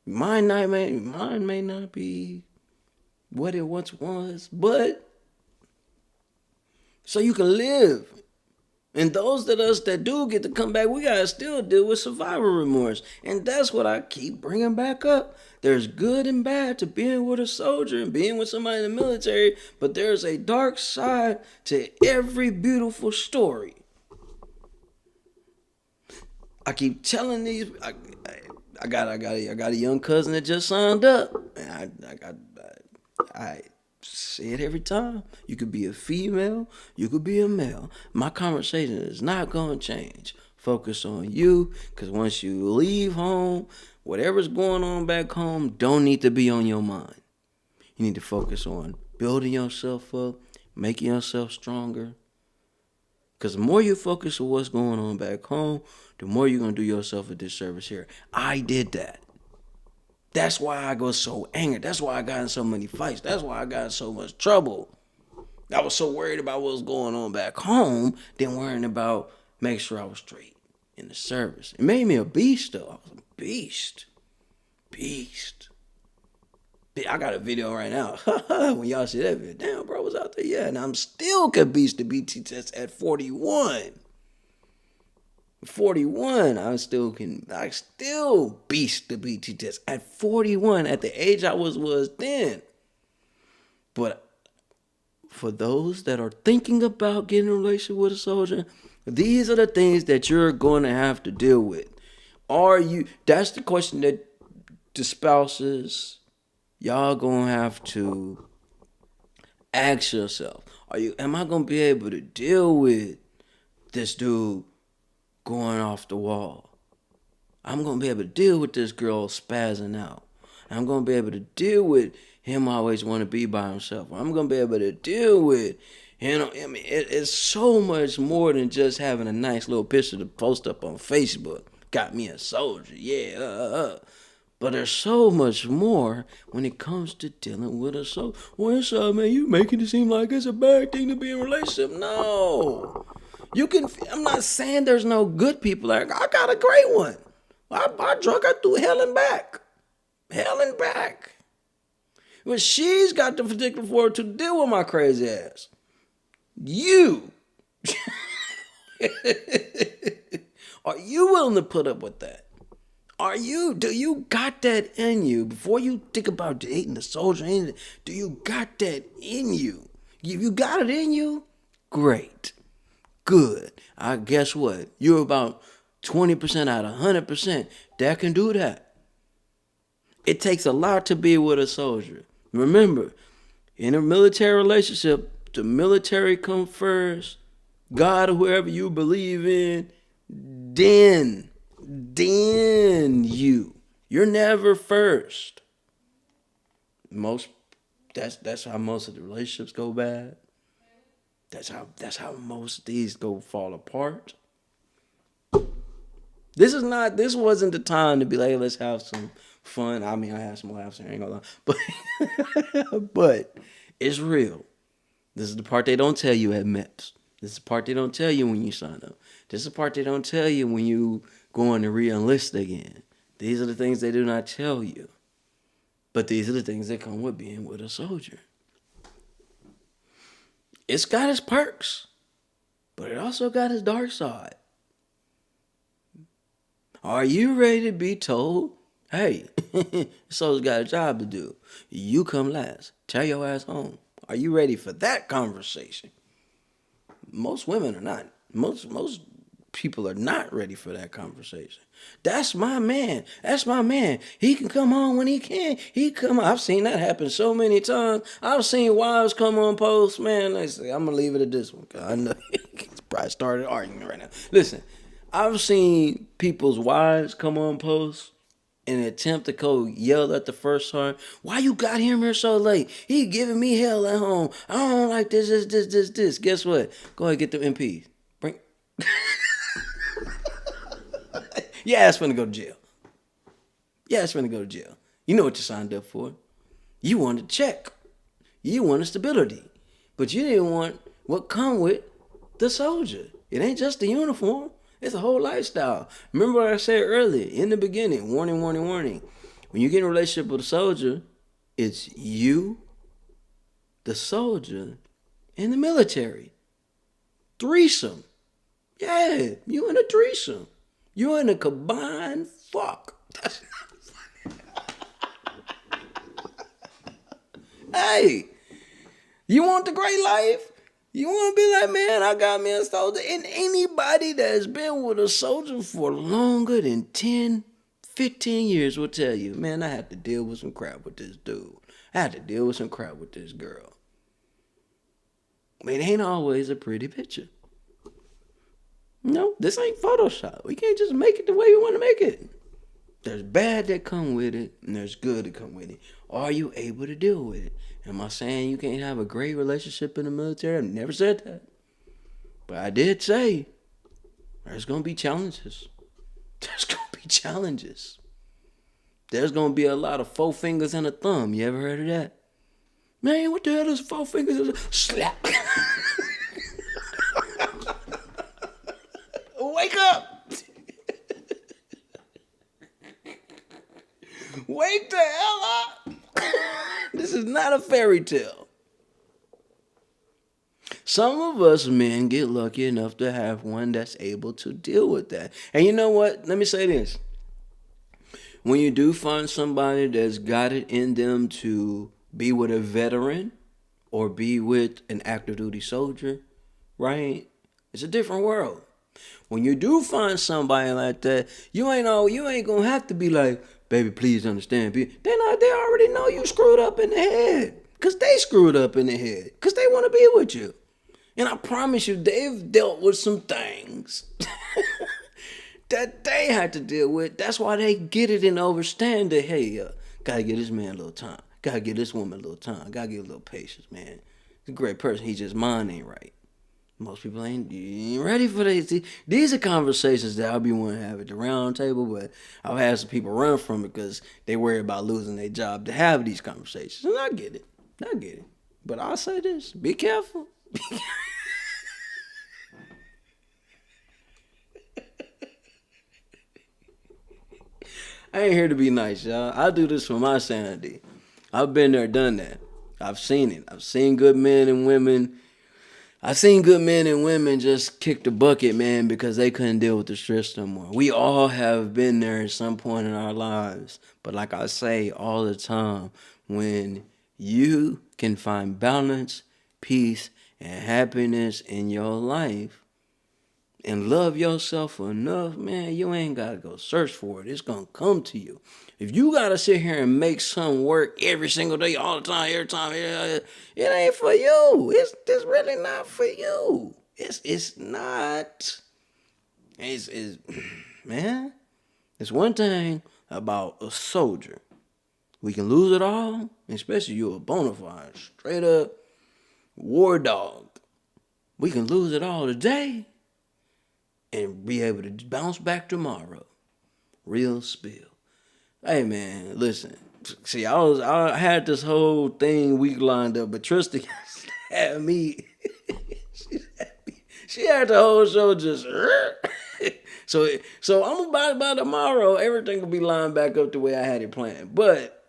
A: Mine may not be what it once was, but so you can live. And those of us that do get to come back, we gotta still deal with survivor remorse. And that's what I keep bringing back up. There's good and bad to being with a soldier and being with somebody in the military, but there's a dark side to every beautiful story. I keep telling these. I got a young cousin that just signed up, and I say it every time. You could be a female, you could be a male. My conversation is not gonna change. Focus on you, because once you leave home, whatever's going on back home don't need to be on your mind. You need to focus on building yourself up, making yourself stronger. Because the more you focus on what's going on back home, the more you're going to do yourself a disservice here. I did that. That's why I got so angry. That's why I got in so many fights. That's why I got in so much trouble. I was so worried about what was going on back home than worrying about making sure I was straight in the service. It made me a beast, though. I was a beast. Beast. I got a video right now. When y'all see that video, damn, bro was out there. Yeah, and I'm still could beast the BT test at 41. 41, I still beast the BT test at 41 at the age I was then. But for those that are thinking about getting in a relationship with a soldier, these are the things that you're going to have to deal with. That's the question that the spouses, y'all gonna have to ask yourself. Am I gonna be able to deal with this dude going off the wall? I'm gonna be able to deal with this girl spazzing out. I'm gonna be able to deal with him always want to be by himself. I'm gonna be able to deal with, it's so much more than just having a nice little picture to post up on Facebook. Got me a soldier, yeah. But there's so much more when it comes to dealing with a soldier. Well, inside, man, you making it seem like it's a bad thing to be in a relationship. No. I'm not saying there's no good people. I got a great one. I drug her through hell and back. Hell and back. But she's got the particular forward to deal with my crazy ass. You. Are you willing to put up with that? Do you got that in you? Before you think about dating the soldier, do you got that in you? If you got it in you, great. Good. I guess what? You're about 20% out of 100% that can do that. It takes a lot to be with a soldier. Remember, in a military relationship, the military comes first. God or whoever you believe in, then you. You're never first. That's how most of the relationships go bad. That's how most of these go fall apart. This wasn't the time to be like, hey, let's have some fun. I mean, I had some laughs. I ain't gonna lie, but it's real. This is the part they don't tell you at MEPS. This is the part they don't tell you when you sign up. This is the part they don't tell you when you go on to re-enlist again. These are the things they do not tell you. But these are the things that come with being with a soldier. It's got its perks, but it also got its dark side. Are you ready to be told, hey, soldier's got a job to do. You come last. Tell your ass home. Are you ready for that conversation? Most women are not. Most people are not ready for that conversation. That's my man. That's my man. He can come home when he can. I've seen that happen so many times. I've seen wives come on post, man. They say, I'm gonna leave it at this one. I know it's probably started arguing right now. Listen, I've seen people's wives come on post in an attempt to go yell at the first sergeant, why you got him here so late? He giving me hell at home. I don't like this. Guess what? Go ahead, get the MPs. Bring. Yeah, it's finna go to jail. Yeah, it's finna go to jail. You know what you signed up for. You wanted a check. You wanted stability. But you didn't want what come with the soldier. It ain't just the uniform. It's a whole lifestyle. Remember what I said earlier in the beginning, warning. When you get in a relationship with a soldier, it's you, the soldier, and the military. Threesome. Yeah, you in a threesome. You in a combined fuck. Hey, you want the great life? You want to be like, man, I got me a soldier. And anybody that's been with a soldier for longer than 10, 15 years will tell you, man, I had to deal with some crap with this dude. I had to deal with some crap with this girl. It ain't always a pretty picture. No, this ain't Photoshop. We can't just make it the way we want to make it. There's bad that come with it, and there's good that come with it. Are you able to deal with it? Am I saying you can't have a great relationship in the military? I've never said that. But I did say there's going to be challenges. There's going to be challenges. There's going to be a lot of 4 fingers and a thumb. You ever heard of that? Man, what the hell is 4 fingers? Slap. Wake up. Wake the hell up. This is not a fairy tale. Some of us men get lucky enough to have one that's able to deal with that. And you know what? Let me say this. When you do find somebody that's got it in them to be with a veteran or be with an active duty soldier, right? It's a different world. When you do find somebody like that, you ain't gonna have to be like, baby, please understand. They already know you screwed up in the head. Cause they screwed up in the head. Cause they want to be with you. And I promise you, they've dealt with some things that they had to deal with. That's why they get it and understand that, hey, gotta give this man a little time. Gotta give this woman a little time. Gotta give a little patience, man. He's a great person. He just mind ain't right. Most people ain't ready for this. These are conversations that I'll be wanting to have at the round table, but I've had some people run from it because they worry about losing their job to have these conversations. And I get it. But I'll say this. Be careful. I ain't here to be nice, y'all. I do this for my sanity. I've been there, done that. I've seen it. I've seen good men and women just kick the bucket, man, because they couldn't deal with the stress no more. We all have been there at some point in our lives. But like I say all the time, when you can find balance, peace, and happiness in your life and love yourself enough, man, you ain't got to go search for it. It's going to come to you. If you got to sit here and make something work every single day, all the time, every time, it ain't for you. It's really not for you. It's not. Man, it's one thing about a soldier. We can lose it all, especially you a bona fide, straight up war dog. We can lose it all today and be able to bounce back tomorrow. Real spill. Hey man, listen. See, I had this whole thing week lined up, but Tristan had me. She had the whole show just. So I'm about by tomorrow. Everything will be lined back up the way I had it planned. But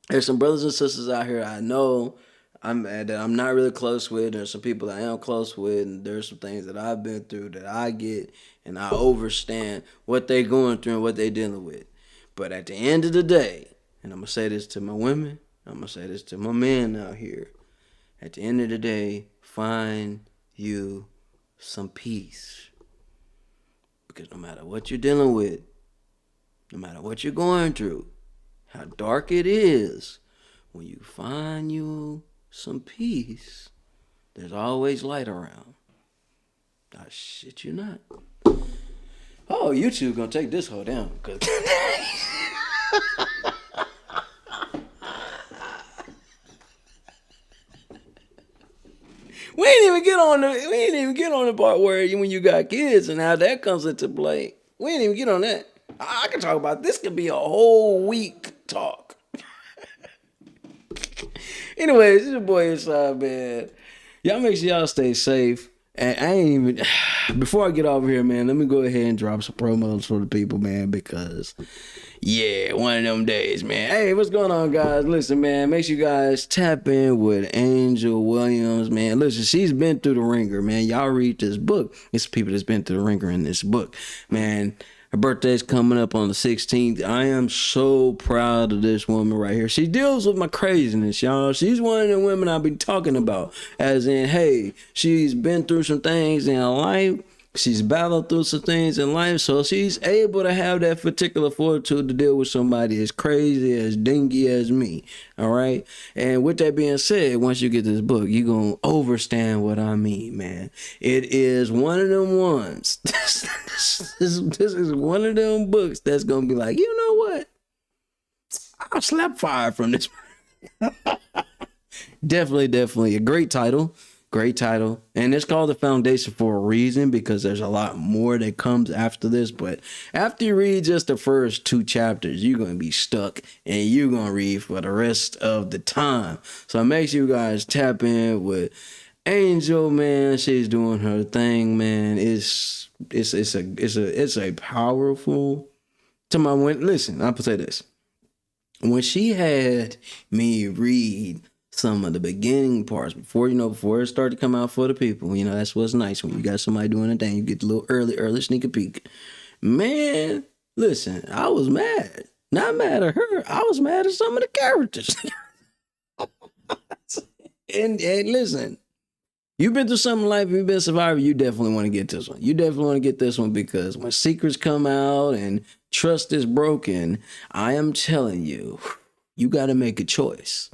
A: there's some brothers and sisters out here I know that I'm not really close with. There's some people that I am close with, and there's some things that I've been through that I get and I understand what they're going through and what they're dealing with. But at the end of the day, and I'm gonna say this to my women, I'm gonna say this to my men out here. At the end of the day, find you some peace. Because no matter what you're dealing with, no matter what you're going through, how dark it is, when you find you some peace, there's always light around. I shit you not. Oh, YouTube gonna take this whole down. Cause we ain't even get on the part where when you got kids and how that comes into play. We ain't even get on that. I can talk about this. Could be a whole week talk. Anyways, this your boy Inside, man. Y'all make sure y'all stay safe. And I ain't even before I get over here, man, let me go ahead and drop some promos for the people, man, because yeah, one of them days, man. Hey, what's going on, guys? Listen, man, make sure you guys tap in with Angel Williams, man. Listen, she's been through the ringer, man. Y'all read this book. It's people that's been through the ringer in this book, man. Her birthday's coming up on the 16th. I am so proud of this woman right here. She deals with my craziness, y'all. She's one of the women I've been talking about. As in, hey, she's been through some things in her life. She's battled through some things in life. So she's able to have that particular fortitude to deal with somebody as crazy, as dingy as me. All right? And with that being said, once you get this book, you're going to understand what I mean, man. It is one of them ones. This is one of them books that's going to be like, you know what? I'll slap fire from this. Definitely a great title. Great title. And it's called The Foundation for a reason, because there's a lot more that comes after this. But after you read just the first 2 chapters, you're going to be stuck and you're going to read for the rest of the time. So make sure you guys tap in with Angel, man. She's doing her thing, man. It's a powerful to my when listen, I'll say this. When she had me read some of the beginning parts before it started to come out for the people, that's what's nice when you got somebody doing a thing. You get a little early sneak a peek. Man, listen, I was mad. Not mad at her. I was mad at some of the characters. and listen, you've been through something in life, you've been a survivor, you definitely want to get this one. You definitely want to get this one, because when secrets come out and trust is broken, I am telling you, you got to make a choice.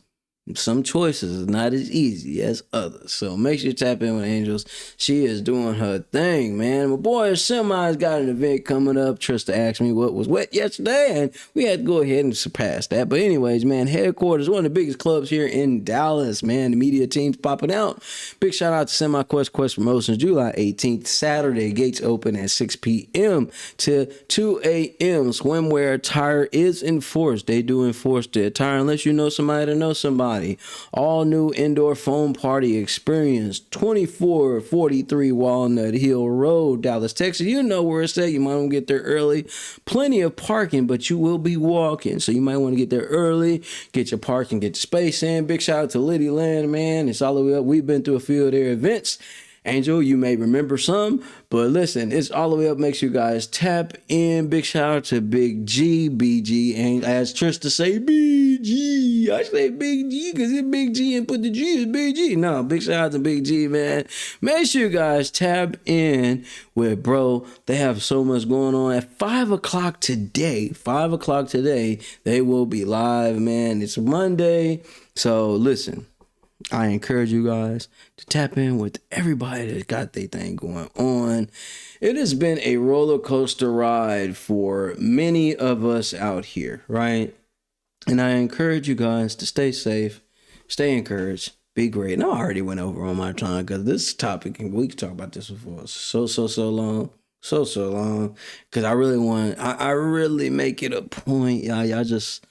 A: Some choices are not as easy as others. So make sure you tap in with Angels. She is doing her thing, man. My boy Semi's got an event coming up. Trista asked me what was wet yesterday, and we had to go ahead and surpass that. But anyways, man, headquarters, one of the biggest clubs here in Dallas, man. The media team's popping out. Big shout out to SemiQuest Quest Promotions, July 18th, Saturday. Gates open at 6 p.m. to 2 a.m. Swimwear attire is enforced. They do enforce the attire unless you know somebody to know somebody. All new indoor foam party experience, 2443 Walnut Hill Road, Dallas, Texas. You know where it's at. You might want to get there early. Plenty of parking, but you will be walking. So you might want to get there early, get your parking, get the space in. Big shout out to Liddy Land, man. It's all the way up. We've been through a few of their events. Angel, you may remember some, but listen, it's all the way up. Make sure you guys tap in. Big shout out to Big G, BG, and as Trista say, BG. I say Big G because it's Big G and put the G as Big G. No, big shout out to Big G, man. Make sure you guys tap in with bro. They have so much going on at 5 o'clock today. 5 o'clock today, they will be live, man. It's Monday, so listen. I encourage you guys to tap in with everybody that got their thing going on. It has been a roller coaster ride for many of us out here, right? And I encourage you guys to stay safe, stay encouraged, be great. And I already went over on my time because this topic, and we can talk about this before so long. so long, because I really make it a point, y'all just,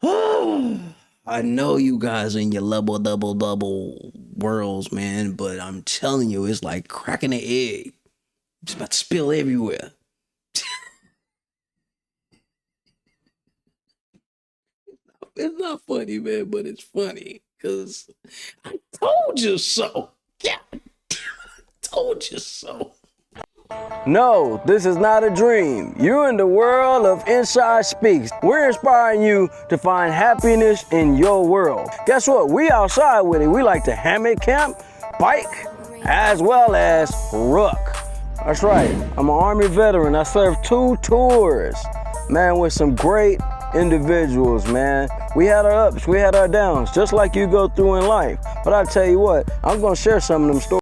A: I know you guys in your double worlds, man, but I'm telling you, it's like cracking an egg. It's about to spill everywhere. It's not funny, man, but it's funny because I told you so. Yeah, told you so. No, this is not a dream. You're in the world of Inside Speaks. We're inspiring you to find happiness in your world. Guess what? We outside with it. We like to hammock camp, bike, as well as ruck. That's right. I'm an Army veteran. I served 2 tours, man, with some great individuals, man. We had our ups, we had our downs, just like you go through in life. But I tell you what, I'm gonna share some of them stories.